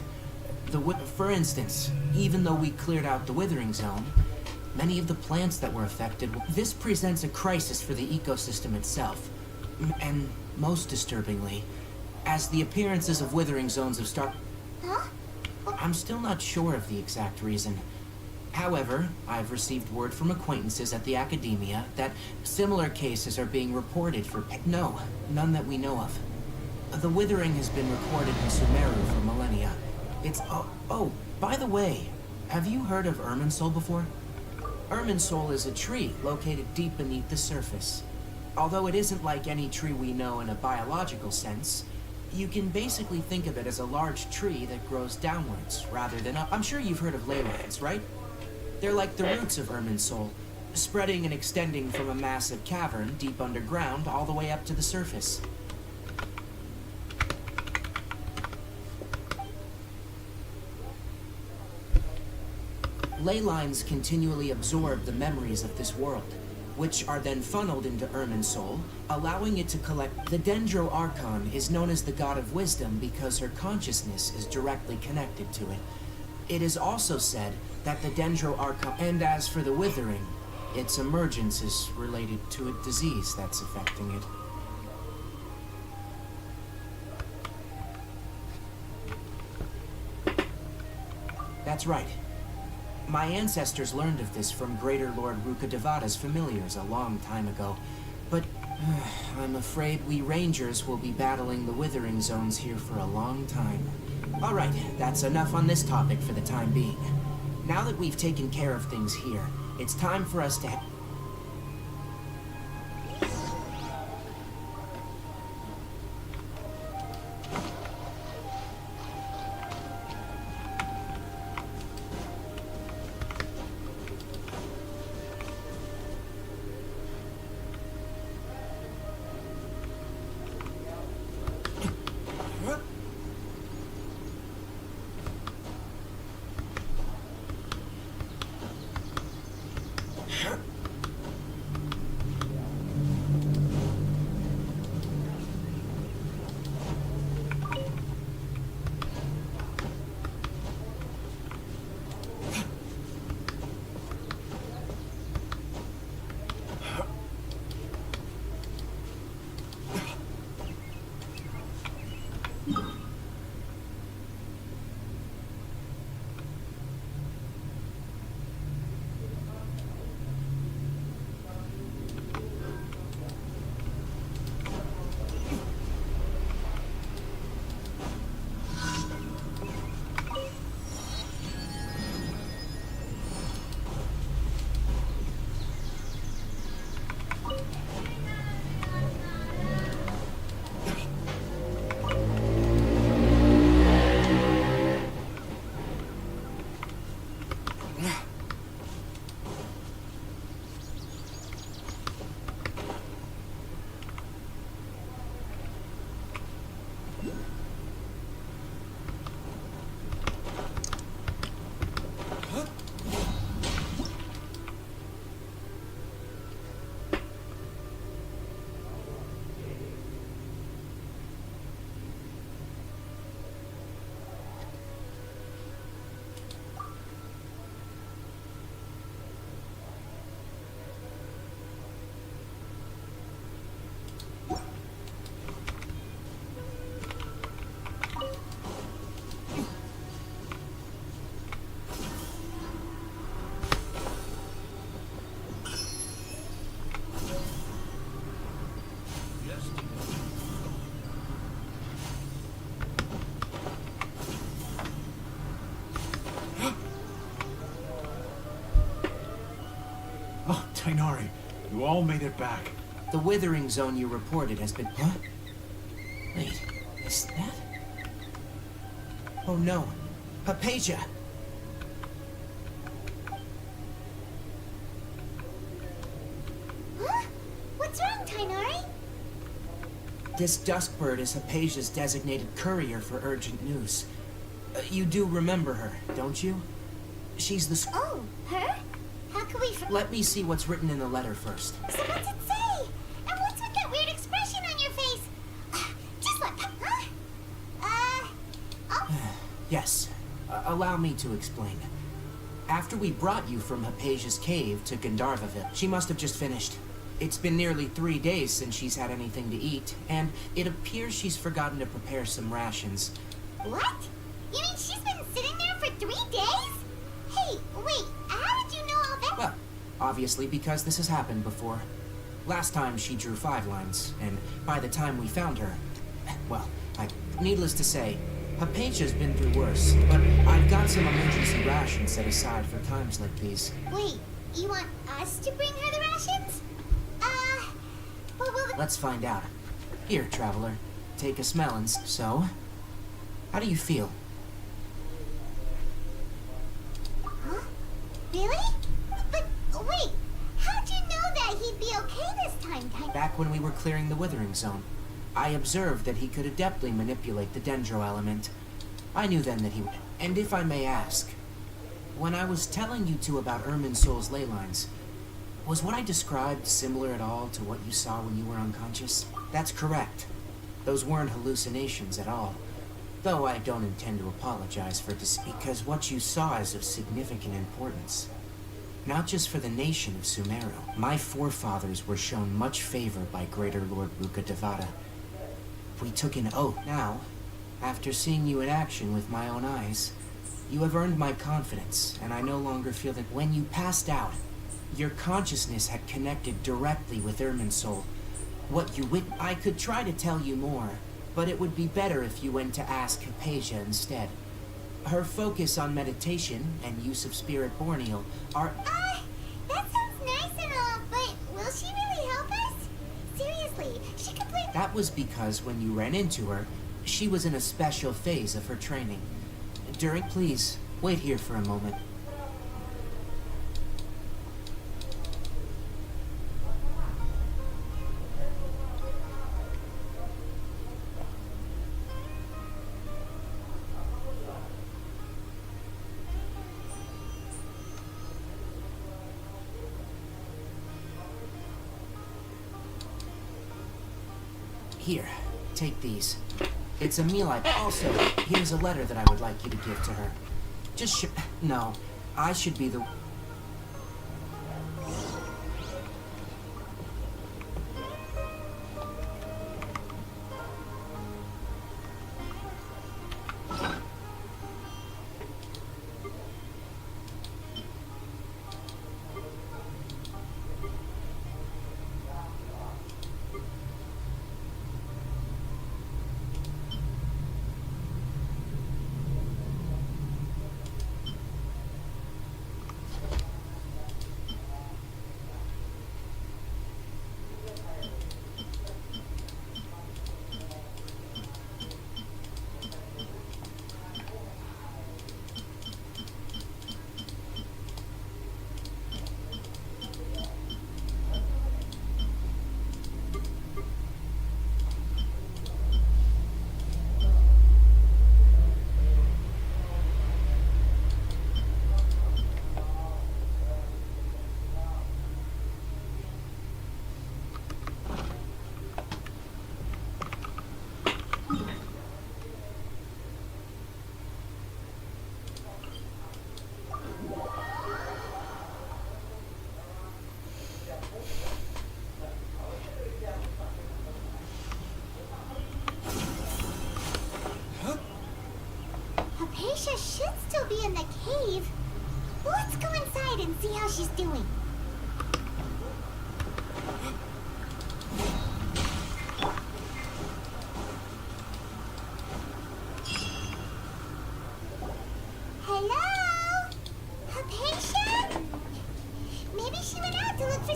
Speaker 1: For instance, even though we cleared out the withering zone, many of the plants that were affected... This presents a crisis for the ecosystem itself. And most disturbingly, as the appearances of withering zones have started...
Speaker 4: huh?
Speaker 1: I'm still not sure of the exact reason. However, I've received word from acquaintances at the academia that similar cases are being reported for... No, none that we know of. The withering has been recorded in Sumeru for millennia. It's... Oh, by the way, have you heard of Irminsul before? Irminsul is a tree located deep beneath the surface. Although it isn't like any tree we know in a biological sense, you can basically think of it as a large tree that grows downwards rather than up. I'm sure you've heard of ley lines, right? They're like the roots of Irminsul, spreading and extending from a massive cavern deep underground all the way up to the surface. Ley lines continually absorb the memories of this world, which are then funneled into Irminsul, allowing it to collect. The Dendro Archon is known as the god of wisdom because her consciousness is directly connected to it. It is also said that the Dendro Archon, and as for the withering, its emergence is related to a disease that's affecting it. That's right. My ancestors learned of this from Greater Lord Rukadevada's familiars a long time ago. But I'm afraid we rangers will be battling the withering zones here for a long time. Alright, that's enough on this topic for the time being. Now that we've taken care of things here, it's time for us to
Speaker 5: Tainari, you all made it back.
Speaker 1: The withering zone you reported has been... Huh? Wait, is that... Oh no, Hypatia!
Speaker 4: Huh? What's wrong, Tainari?
Speaker 1: This Duskbird is Hypatia's designated courier for urgent news. You do remember her, don't you? She's the...
Speaker 4: Oh, her? How can we...
Speaker 1: Let me see what's written in the letter first.
Speaker 4: So what's it say? And what's with that weird expression on your face? Just like... Huh? Oh.
Speaker 1: Yes, allow me to explain. After we brought you from Hypatia's cave to Gandharvaville, she must have just finished. It's been nearly 3 days since she's had anything to eat, and it appears she's forgotten to prepare some rations.
Speaker 4: What? You mean she's been sitting there for 3 days? Hey, wait, how did you know all that?
Speaker 1: Well, obviously because this has happened before. Last time she drew 5 lines, and by the time we found her... Well, needless to say, Hypatia's been through worse, but I've got some emergency rations set aside for times like these.
Speaker 4: Wait, you want us to bring her the rations? But will the...
Speaker 1: Let's find out. Here, traveler, take a smell and so... How do you feel?
Speaker 4: Huh? Really? But, wait, how'd you know that he'd be okay this time, Tainari?
Speaker 1: Back when we were clearing the withering zone, I observed that he could adeptly manipulate the dendro element. I knew then that he would. And if I may ask, when I was telling you two about Irminsul's ley lines, was what I described similar at all to what you saw when you were unconscious? That's correct. Those weren't hallucinations at all. Though I don't intend to apologize for this, because what you saw is of significant importance. Not just for the nation of Sumeru. My forefathers were shown much favor by Greater Lord Rukkhadevata. We took an oath. Now, after seeing you in action with my own eyes, you have earned my confidence, and I no longer feel that when you passed out, your consciousness had connected directly with Irminsul. What you I could try to tell you more, but it would be better if you went to ask Hypatia instead. Her focus on meditation and use of Spirit Borneal are...
Speaker 4: That sounds nice and all, but will she really help us? Seriously, she could play...
Speaker 1: That was because when you ran into her, she was in a special phase of her training. Please, wait here for a moment. Here, take these. It's a meal Also, here's a letter that I would like you to give to her. No, I should be the...
Speaker 4: Hypatia should still be in the cave. Let's go inside and see how she's doing. Hello? Hypatia? Maybe she went out to look for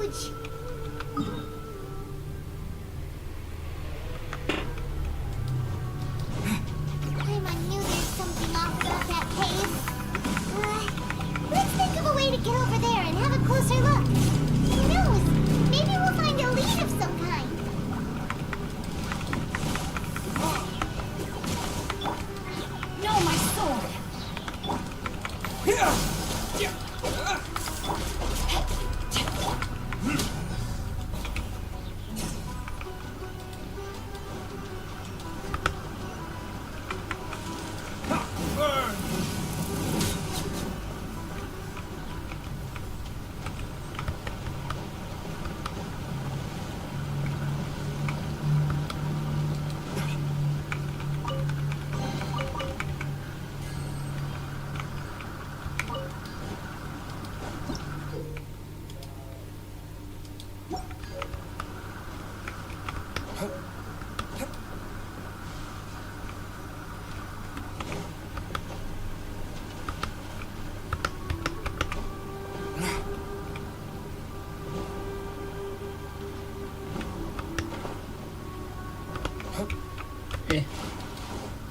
Speaker 4: huge! I knew there's something off about that cave. Let's think of a way to get over there and have a closer look. Who knows? Maybe we'll find a lead of some kind.
Speaker 3: No, my sword!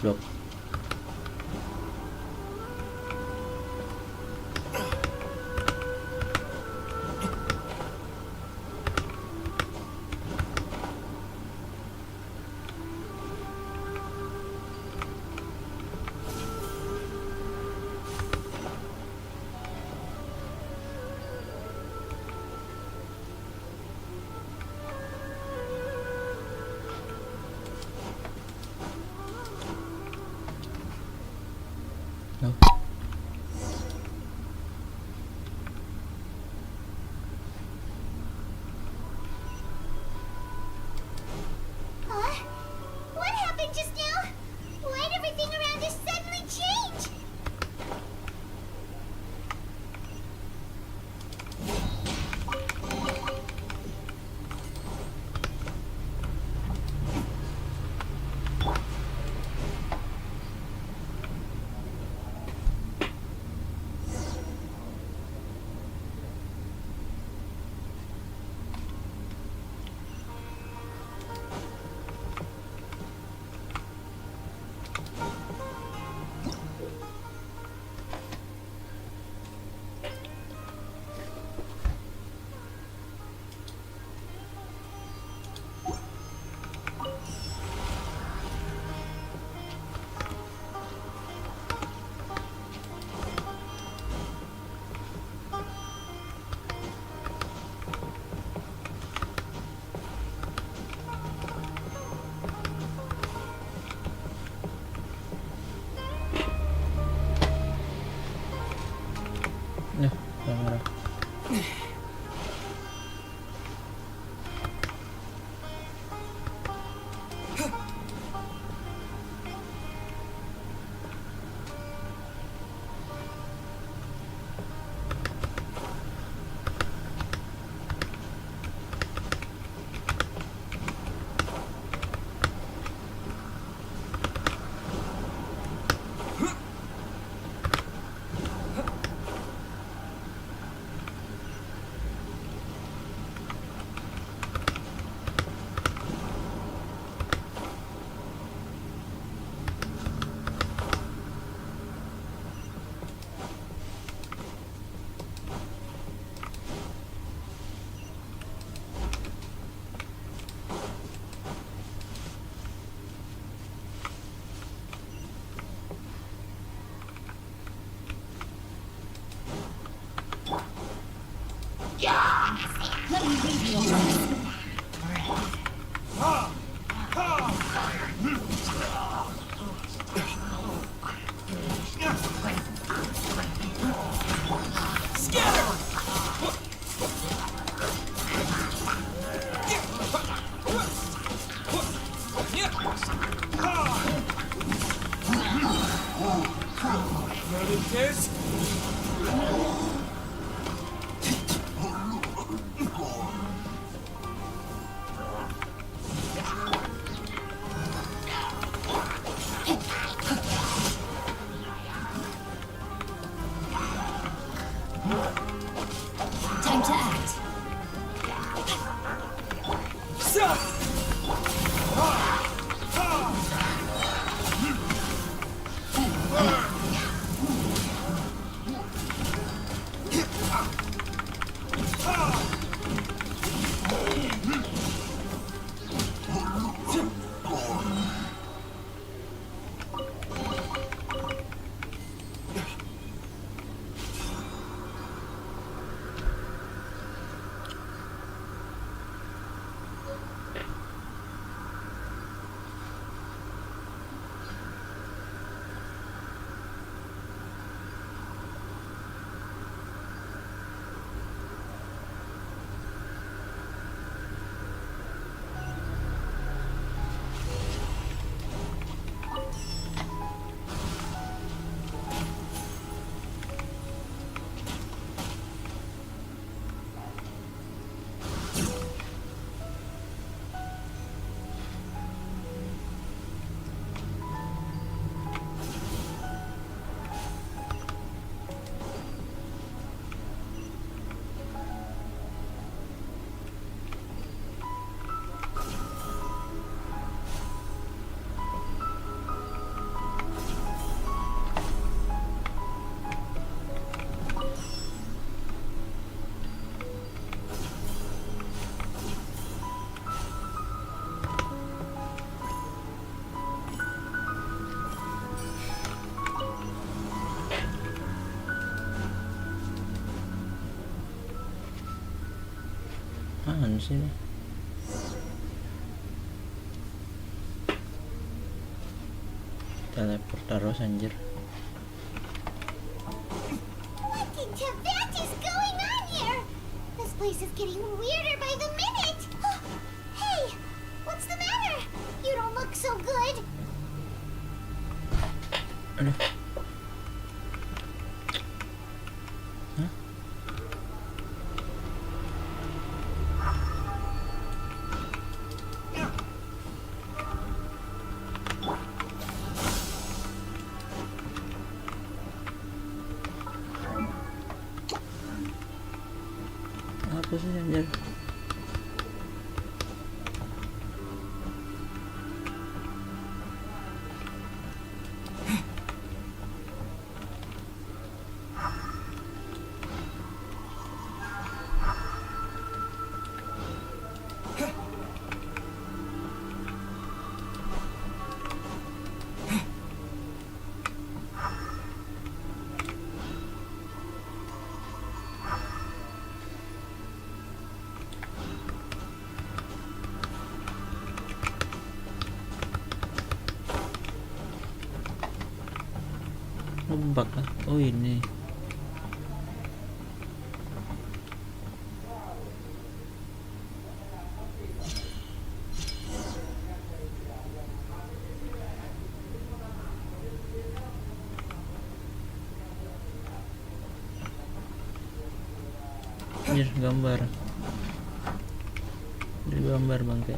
Speaker 2: Blok. No.
Speaker 4: Huh? What happened just now? Why'd everything around us suddenly change?
Speaker 2: Nah, kamera.
Speaker 3: Let me read you a
Speaker 2: Apaan sih ini? Teleport terus anjir.
Speaker 4: What in Tibet is going on here? This place is getting weirder by the minute. Hey, what's the matter? You don't look so good.
Speaker 2: Aduh. Hah? Apa sih anjir? Lembak lah. Oh ini. Anjir, gambar. Ada gambar bangke.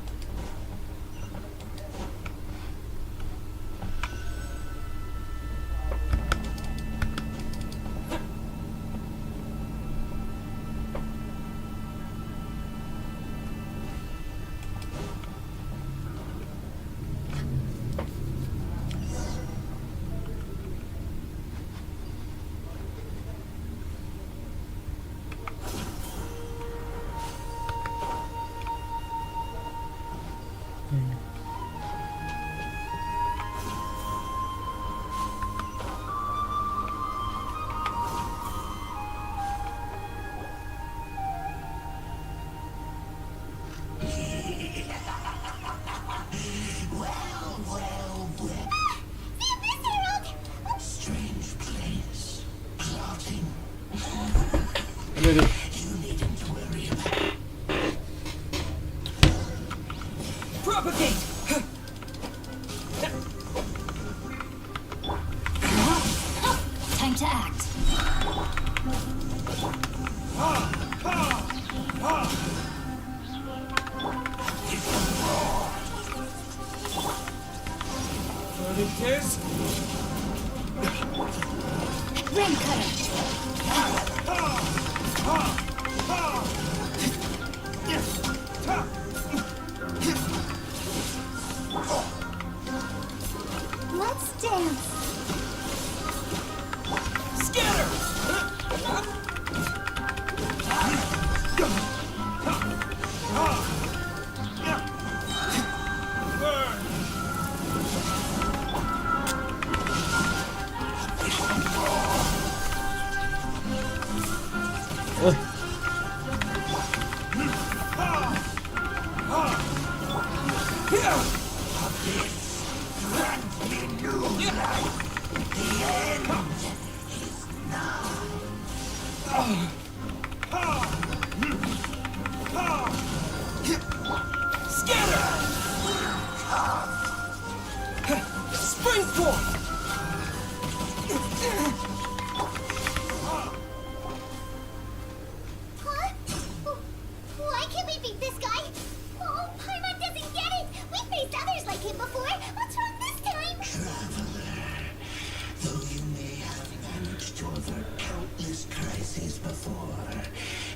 Speaker 2: Aduh.
Speaker 1: Propagate!
Speaker 3: Time to act. Ring cutter.
Speaker 4: Let's dance.
Speaker 2: Wih.
Speaker 1: Spring forth!
Speaker 4: Huh? Why can't we beat this guy? Oh, Paimon doesn't get it. We faced others like him before. What's wrong this time?
Speaker 7: Though you may have managed to avert countless crises before,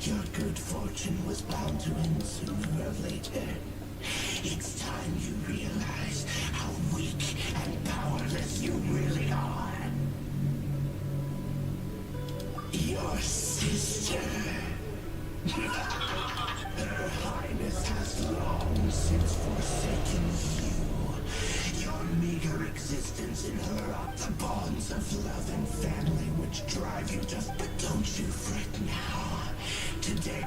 Speaker 7: your good fortune was bound to end sooner or later. It's time you realize how weak and powerless you really are. Your sister. Her Highness has long since forsaken you. Your meager existence in her are the bonds of love and family which drive you just. But don't you fret now. Today.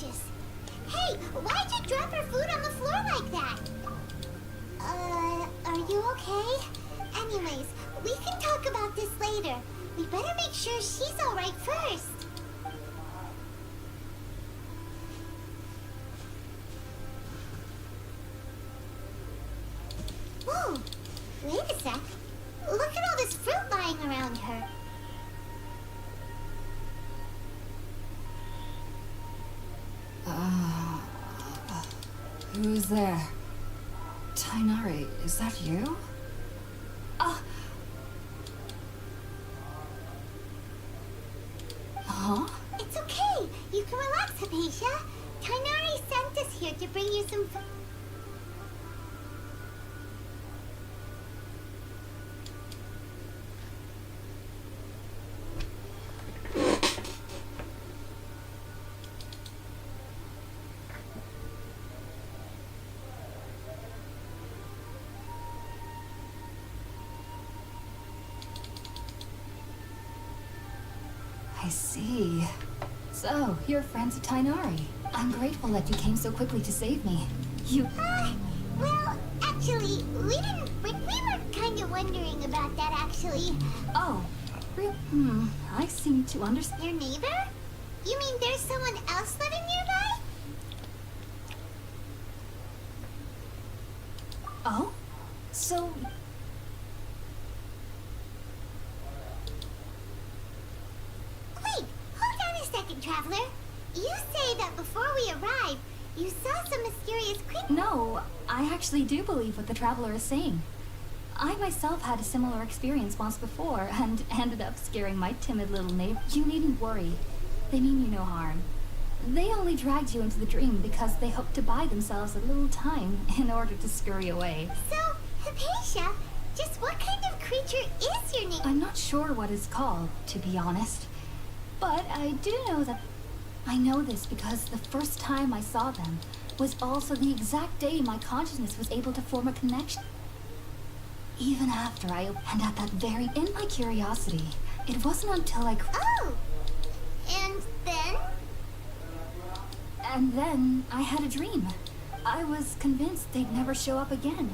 Speaker 4: delicious. Hey, why'd you drop her food on the floor like that? Are you okay? Anyways, we can talk about this later. We better make sure she's alright first. Whoa, wait a sec. Look at all this fruit lying around her.
Speaker 3: Who's there? Tainari, is that you? Huh?
Speaker 4: It's okay. You can relax, Hypatia. Tainari sent us here to bring you some food.
Speaker 3: I see. So, you're friends of Tainari. I'm grateful that you came so quickly to save me. You...
Speaker 4: Well, actually, we were kind of wondering about that, actually.
Speaker 3: Oh, real... I seem to understand.
Speaker 4: Your neighbor? You mean there's someone else living nearby?
Speaker 3: Oh? So...
Speaker 4: Wait, hold on a second, Traveler. You say that before we arrived, you saw some mysterious creature.
Speaker 3: No, I actually do believe what the Traveler is saying. I myself had a similar experience once before, and ended up scaring my timid little neighbor. You needn't worry. They mean you no harm. They only dragged you into the dream because they hoped to buy themselves a little time in order to scurry away.
Speaker 4: So, Hypatia, just what kind of creature is your neighbor?
Speaker 3: I'm not sure what it's called, to be honest. But I do know that... I know this because the first time I saw them was also the exact day my consciousness was able to form a connection. Even after I... And at that very... In my curiosity, it wasn't until I...
Speaker 4: Oh! And then?
Speaker 3: And then I had a dream. I was convinced they'd never show up again.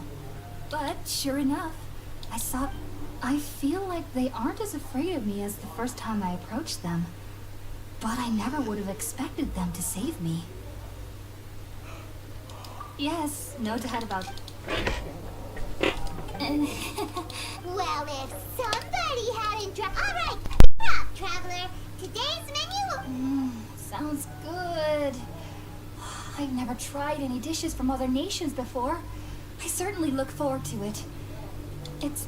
Speaker 3: But sure enough, I feel like they aren't as afraid of me as the first time I approached them. But I never would have expected them to save me. Yes, no doubt about it.
Speaker 4: Well, if somebody hadn't Alright, up, Traveler. Today's menu...
Speaker 3: Sounds good. I've never tried any dishes from other nations before. I certainly look forward to it. It's...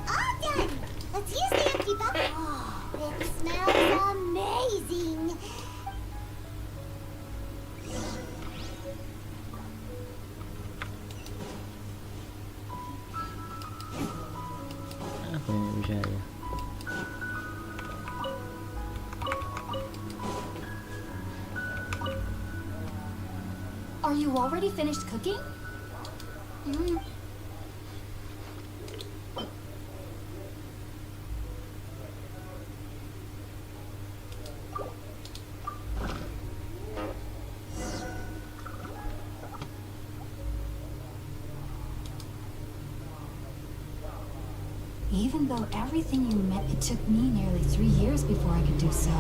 Speaker 4: All done! Let's use the empty bucket. Oh, it smells amazing.
Speaker 2: Apa yang bisa ya?
Speaker 3: Are you already finished cooking? Even though everything you meant, it took me nearly 3 years before I could do so.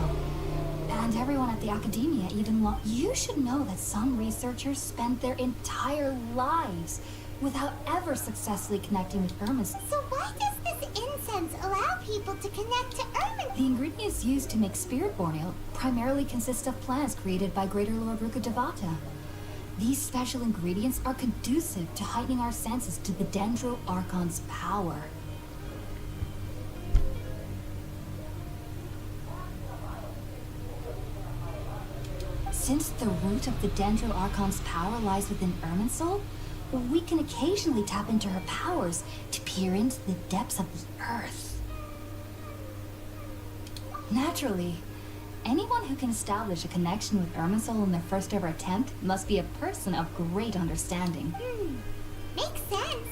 Speaker 3: And everyone at the academia even You should know that some researchers spent their entire lives without ever successfully connecting with Irmin's.
Speaker 4: So why does this incense allow people to connect to Irmin?
Speaker 3: The ingredients used to make spirit born ale primarily consist of plants created by Greater Lord Rukadevata. These special ingredients are conducive to heightening our senses to the Dendro Archon's power. Since the root of the Dendro Archon's power lies within Irminsul, we can occasionally tap into her powers to peer into the depths of the earth. Naturally, Anyone who can establish a connection with Irminsul in their first ever attempt must be a person of great understanding.
Speaker 4: Makes sense.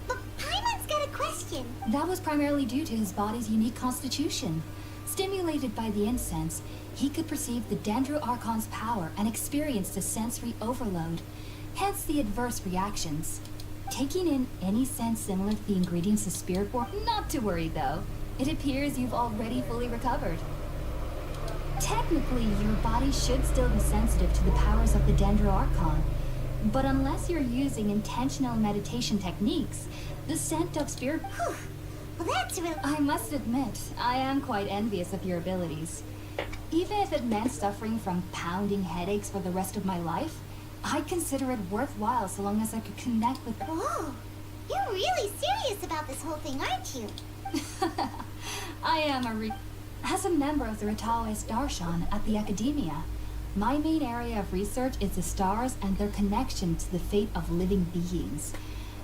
Speaker 4: But Paimon's got a question.
Speaker 3: That was primarily due to his body's unique constitution. Stimulated by the incense, he could perceive the Dendro Archon's power and experienced a sensory overload, hence the adverse reactions. Taking in any sense similar to the ingredients of Spirit War, not to worry though. It appears you've already fully recovered. Technically, your body should still be sensitive to the powers of the Dendro Archon, but unless you're using intentional meditation techniques, the scent of Spirit...
Speaker 4: Whew. Well, that's real.
Speaker 3: I must admit, I am quite envious of your abilities. Even if it meant suffering from pounding headaches for the rest of my life, I'd consider it worthwhile so long as I could connect with...
Speaker 4: Whoa. You're really serious about this whole thing, aren't you?
Speaker 3: I am As a member of the Ritalis Darshan at the Academia, my main area of research is the stars and their connection to the fate of living beings.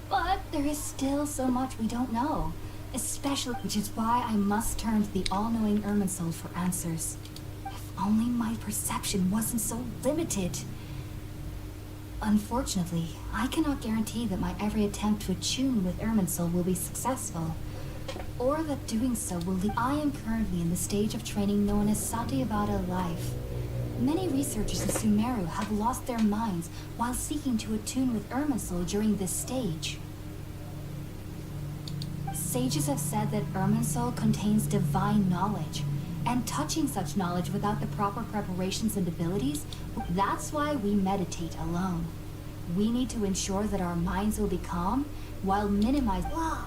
Speaker 3: But there is still so much we don't know, especially, which is why I must turn to the all-knowing Irminsul for answers. If only my perception wasn't so limited. Unfortunately, I cannot guarantee that my every attempt to attune with Irminsul will be successful, or that doing so will lead. I am currently in the stage of training known as Satyavada life. Many researchers in Sumeru have lost their minds while seeking to attune with Irminsul during this stage. Sages have said that Irminsul contains divine knowledge, and touching such knowledge without the proper preparations and abilities, that's why we meditate alone. We need to ensure that our minds will be calm while minimizing...
Speaker 4: Whoa.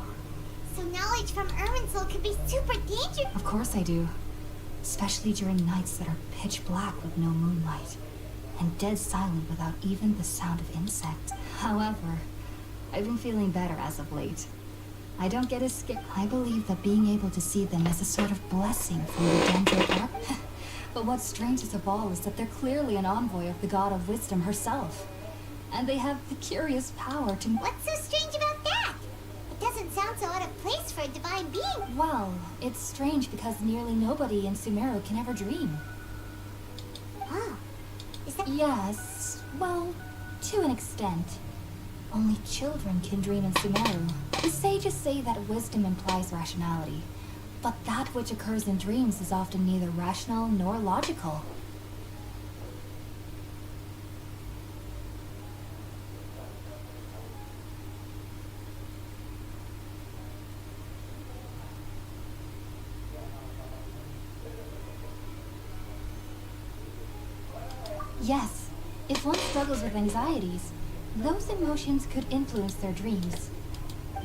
Speaker 4: So knowledge from Irminsul could be super dangerous.
Speaker 3: Of course I do. Especially during nights that are pitch black with no moonlight, and dead silent without even the sound of insects. However, I've been feeling better as of late. I don't get as scared. I believe that being able to see them is a sort of blessing from the Dendro Arc. But what's strangest of all is that they're clearly an envoy of the God of Wisdom herself. And they have the curious power to...
Speaker 4: What's so strange about that? It doesn't sound so out of place for a divine being.
Speaker 3: Well, it's strange because nearly nobody in Sumeru can ever dream.
Speaker 4: Oh. Is that...
Speaker 3: Yes, well, to an extent. Only children can dream in Sumeru. The sages say that wisdom implies rationality, but that which occurs in dreams is often neither rational nor logical. Yes, if one struggles with anxieties, those emotions could influence their dreams.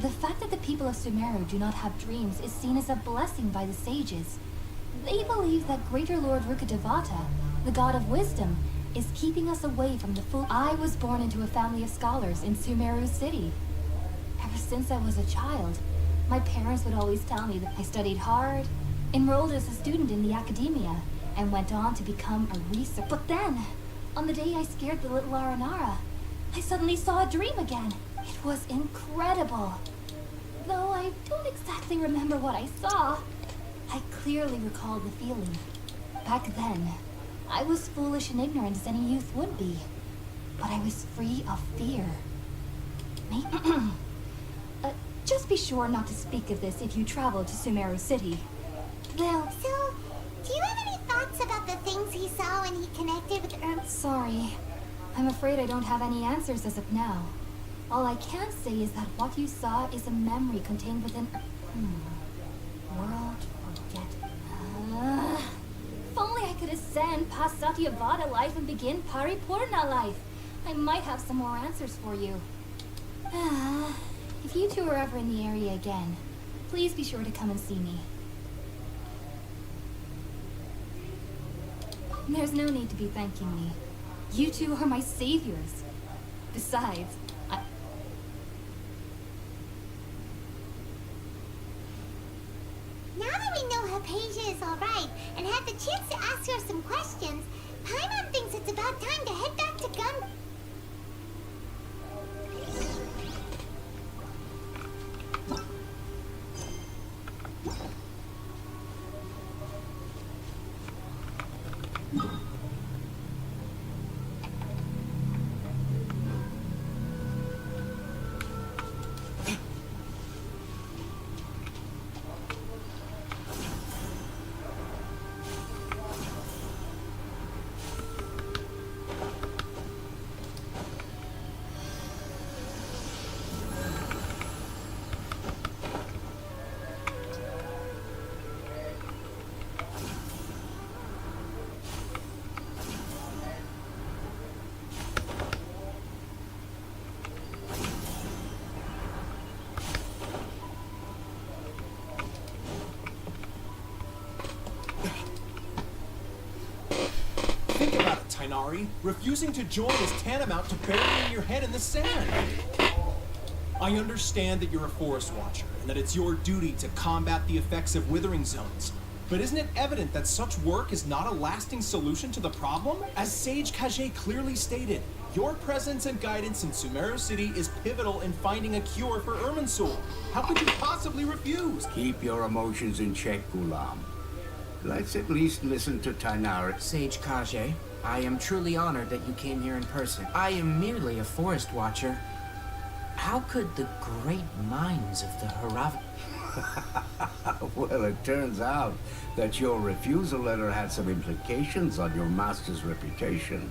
Speaker 3: The fact that the people of Sumeru do not have dreams is seen as a blessing by the sages. They believe that Greater Lord Rukkhadevata, the god of wisdom, is keeping us away from the full... I was born into a family of scholars in Sumeru City. Ever since I was a child, my parents would always tell me that I studied hard, enrolled as a student in the academia, and went on to become a researcher. But then, on the day I scared the little Aranara, I suddenly saw a dream again. It was incredible. Though I don't exactly remember what I saw, I clearly recalled the feeling. Back then, I was foolish and ignorant as any youth would be, but I was free of fear. Maybe... just be sure not to speak of this if you travel to Sumeru City. Well...
Speaker 4: So, do you have any thoughts about the things he saw when he connected with
Speaker 3: Sorry. I'm afraid I don't have any answers as of now. All I can say is that what you saw is a memory contained within... World forget... if only I could ascend past Satyavada life and begin Paripurna life. I might have some more answers for you. If you two are ever in the area again, please be sure to come and see me. There's no need to be thanking me. You two are my saviors. Besides,
Speaker 4: Now that we know Hypatia is alright and had the chance to ask her some questions, Paimon thinks it's about time to head back to Gun...
Speaker 8: Tainari. Refusing to join is tantamount to burying your head in the sand. I understand that you're a forest watcher, and that it's your duty to combat the effects of withering zones. But isn't it evident that such work is not a lasting solution to the problem? As Sage Kage clearly stated, your presence and guidance in Sumeru City is pivotal in finding a cure for Irminsul. How could you possibly refuse?
Speaker 9: Keep your emotions in check, Gulam. Let's at least listen to Tainari.
Speaker 1: Sage Kage, I am truly honored that you came here in person. I am merely a forest watcher. How could the great minds of the Harav...
Speaker 9: Well, it turns out that your refusal letter had some implications on your master's reputation.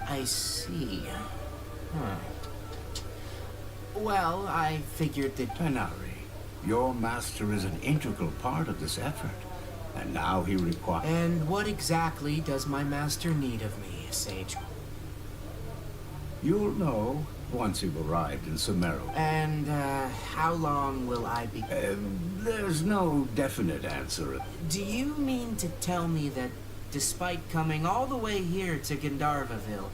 Speaker 1: I see. Huh. Well, I figured that...
Speaker 9: Tainari, your master is an integral part of this effort. And now he requires...
Speaker 1: And what exactly does my master need of me, Sage?
Speaker 9: You'll know once you've arrived in Sumeru.
Speaker 1: And, how long will I be...
Speaker 9: There's no definite answer.
Speaker 1: Do you mean to tell me that despite coming all the way here to Gandharvaville,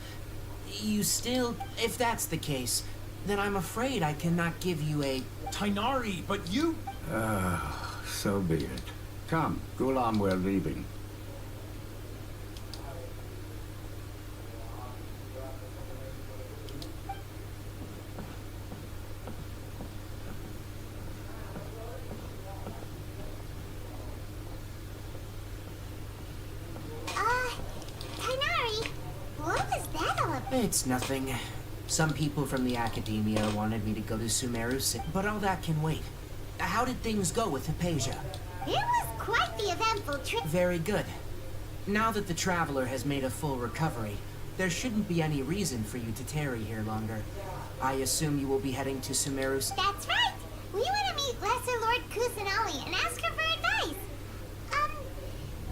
Speaker 1: you still... If that's the case, then I'm afraid I cannot give you a...
Speaker 8: Tainari, but you...
Speaker 9: So be it. Come, Gulam, we're leaving.
Speaker 4: Tainari, what was that all about?
Speaker 1: It's nothing. Some people from the academia wanted me to go to Sumeru City, but all that can wait. How did things go with Hypatia?
Speaker 4: It was quite the eventful trip.
Speaker 1: Very good. Now that the Traveler has made a full recovery, there shouldn't be any reason for you to tarry here longer. I assume you will be heading to Sumeru City.
Speaker 4: That's right. We want to meet Lesser Lord Kusanali and ask her for advice.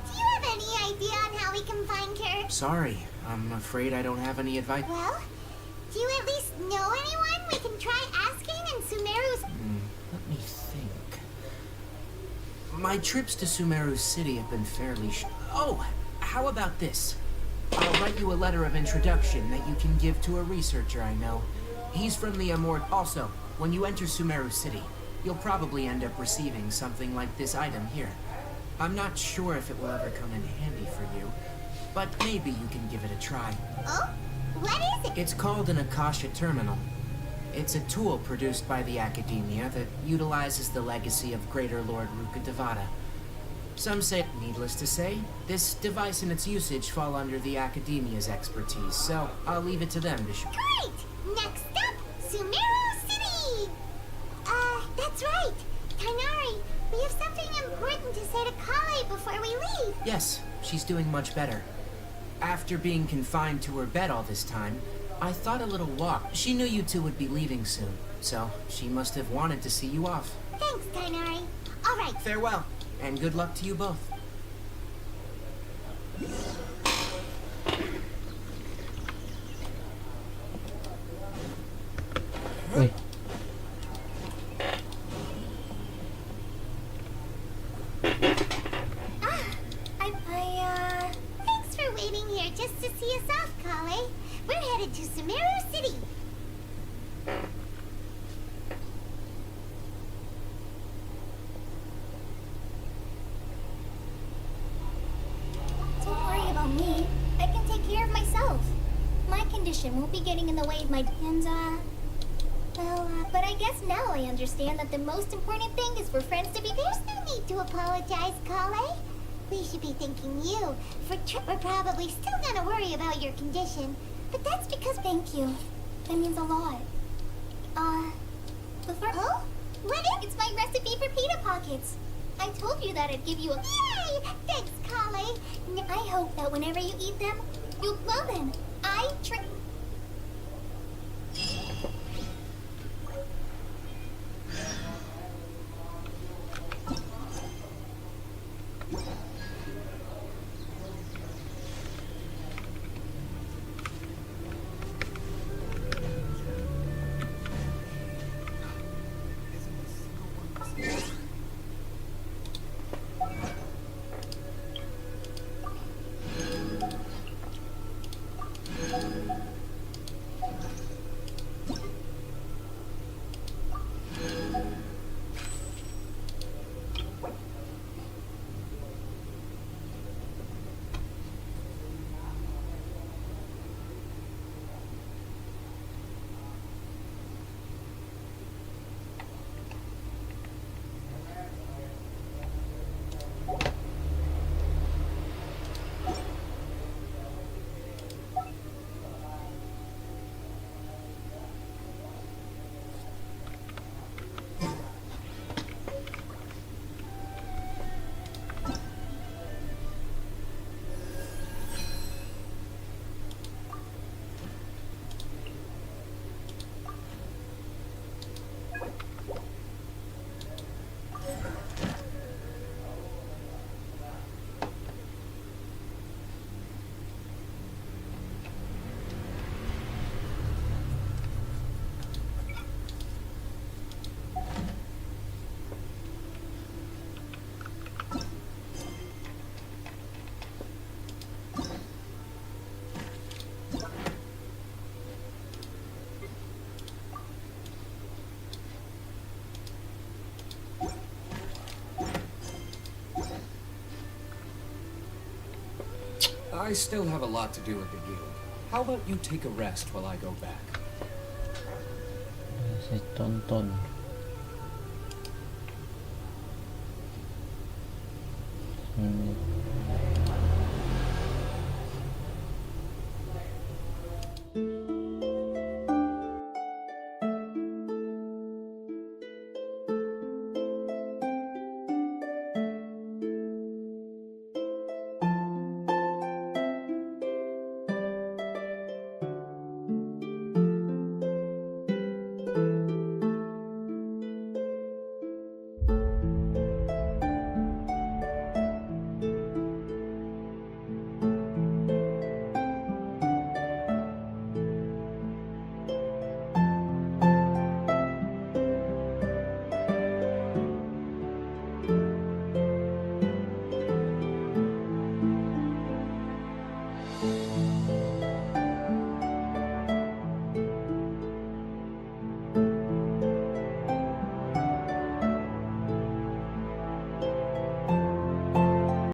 Speaker 4: Do you have any idea on how we can find her?
Speaker 1: Sorry, I'm afraid I don't have any advice.
Speaker 4: Well, do you at least know anyone we can try asking in Sumeru's...
Speaker 1: Let me think. My trips to Sumeru City have been fairly Oh, how about this? I'll write you a letter of introduction that you can give to a researcher I know. He's from the Amort. Also, when you enter Sumeru City, you'll probably end up receiving something like this item here. I'm not sure if it will ever come in handy for you, but maybe you can give it a try.
Speaker 4: Oh? What is it?
Speaker 1: It's called an Akasha Terminal. It's a tool produced by the Academia that utilizes the legacy of Greater Lord Rukkhadevata. Some say, needless to say, this device and its usage fall under the Academia's expertise, so I'll leave it to them to show.
Speaker 4: Great! Next up, Sumeru City! That's right. Tainari, we have something important to say to Kale before we leave.
Speaker 1: Yes, she's doing much better. After being confined to her bed all this time, I thought a little walk. She knew you two would be leaving soon, so she must have wanted to see you off.
Speaker 4: Thanks, Tainari. All right.
Speaker 1: Farewell, and good luck to you both.
Speaker 2: Wih,
Speaker 4: Thanks for waiting here just to see us off, Kale. We're headed to Sumeru City.
Speaker 6: Don't worry about me. I can take care of myself. My condition won't be getting in the way of my... but I guess now I understand that the most important thing is for friends to be...
Speaker 4: There's no need to apologize, Kale. We should be thanking you. For we're probably still gonna worry about your condition. But that's because...
Speaker 6: Thank you. That means a lot. Before...
Speaker 4: Oh? What is...
Speaker 6: It's my recipe for pita pockets. I told you that I'd give you a...
Speaker 4: Yay! Thanks, Kale.
Speaker 6: I hope that whenever you eat them, you'll glow then. I try...
Speaker 10: I still have a lot to do with the guild. How about you take a rest while I go back?
Speaker 2: Saya tonton.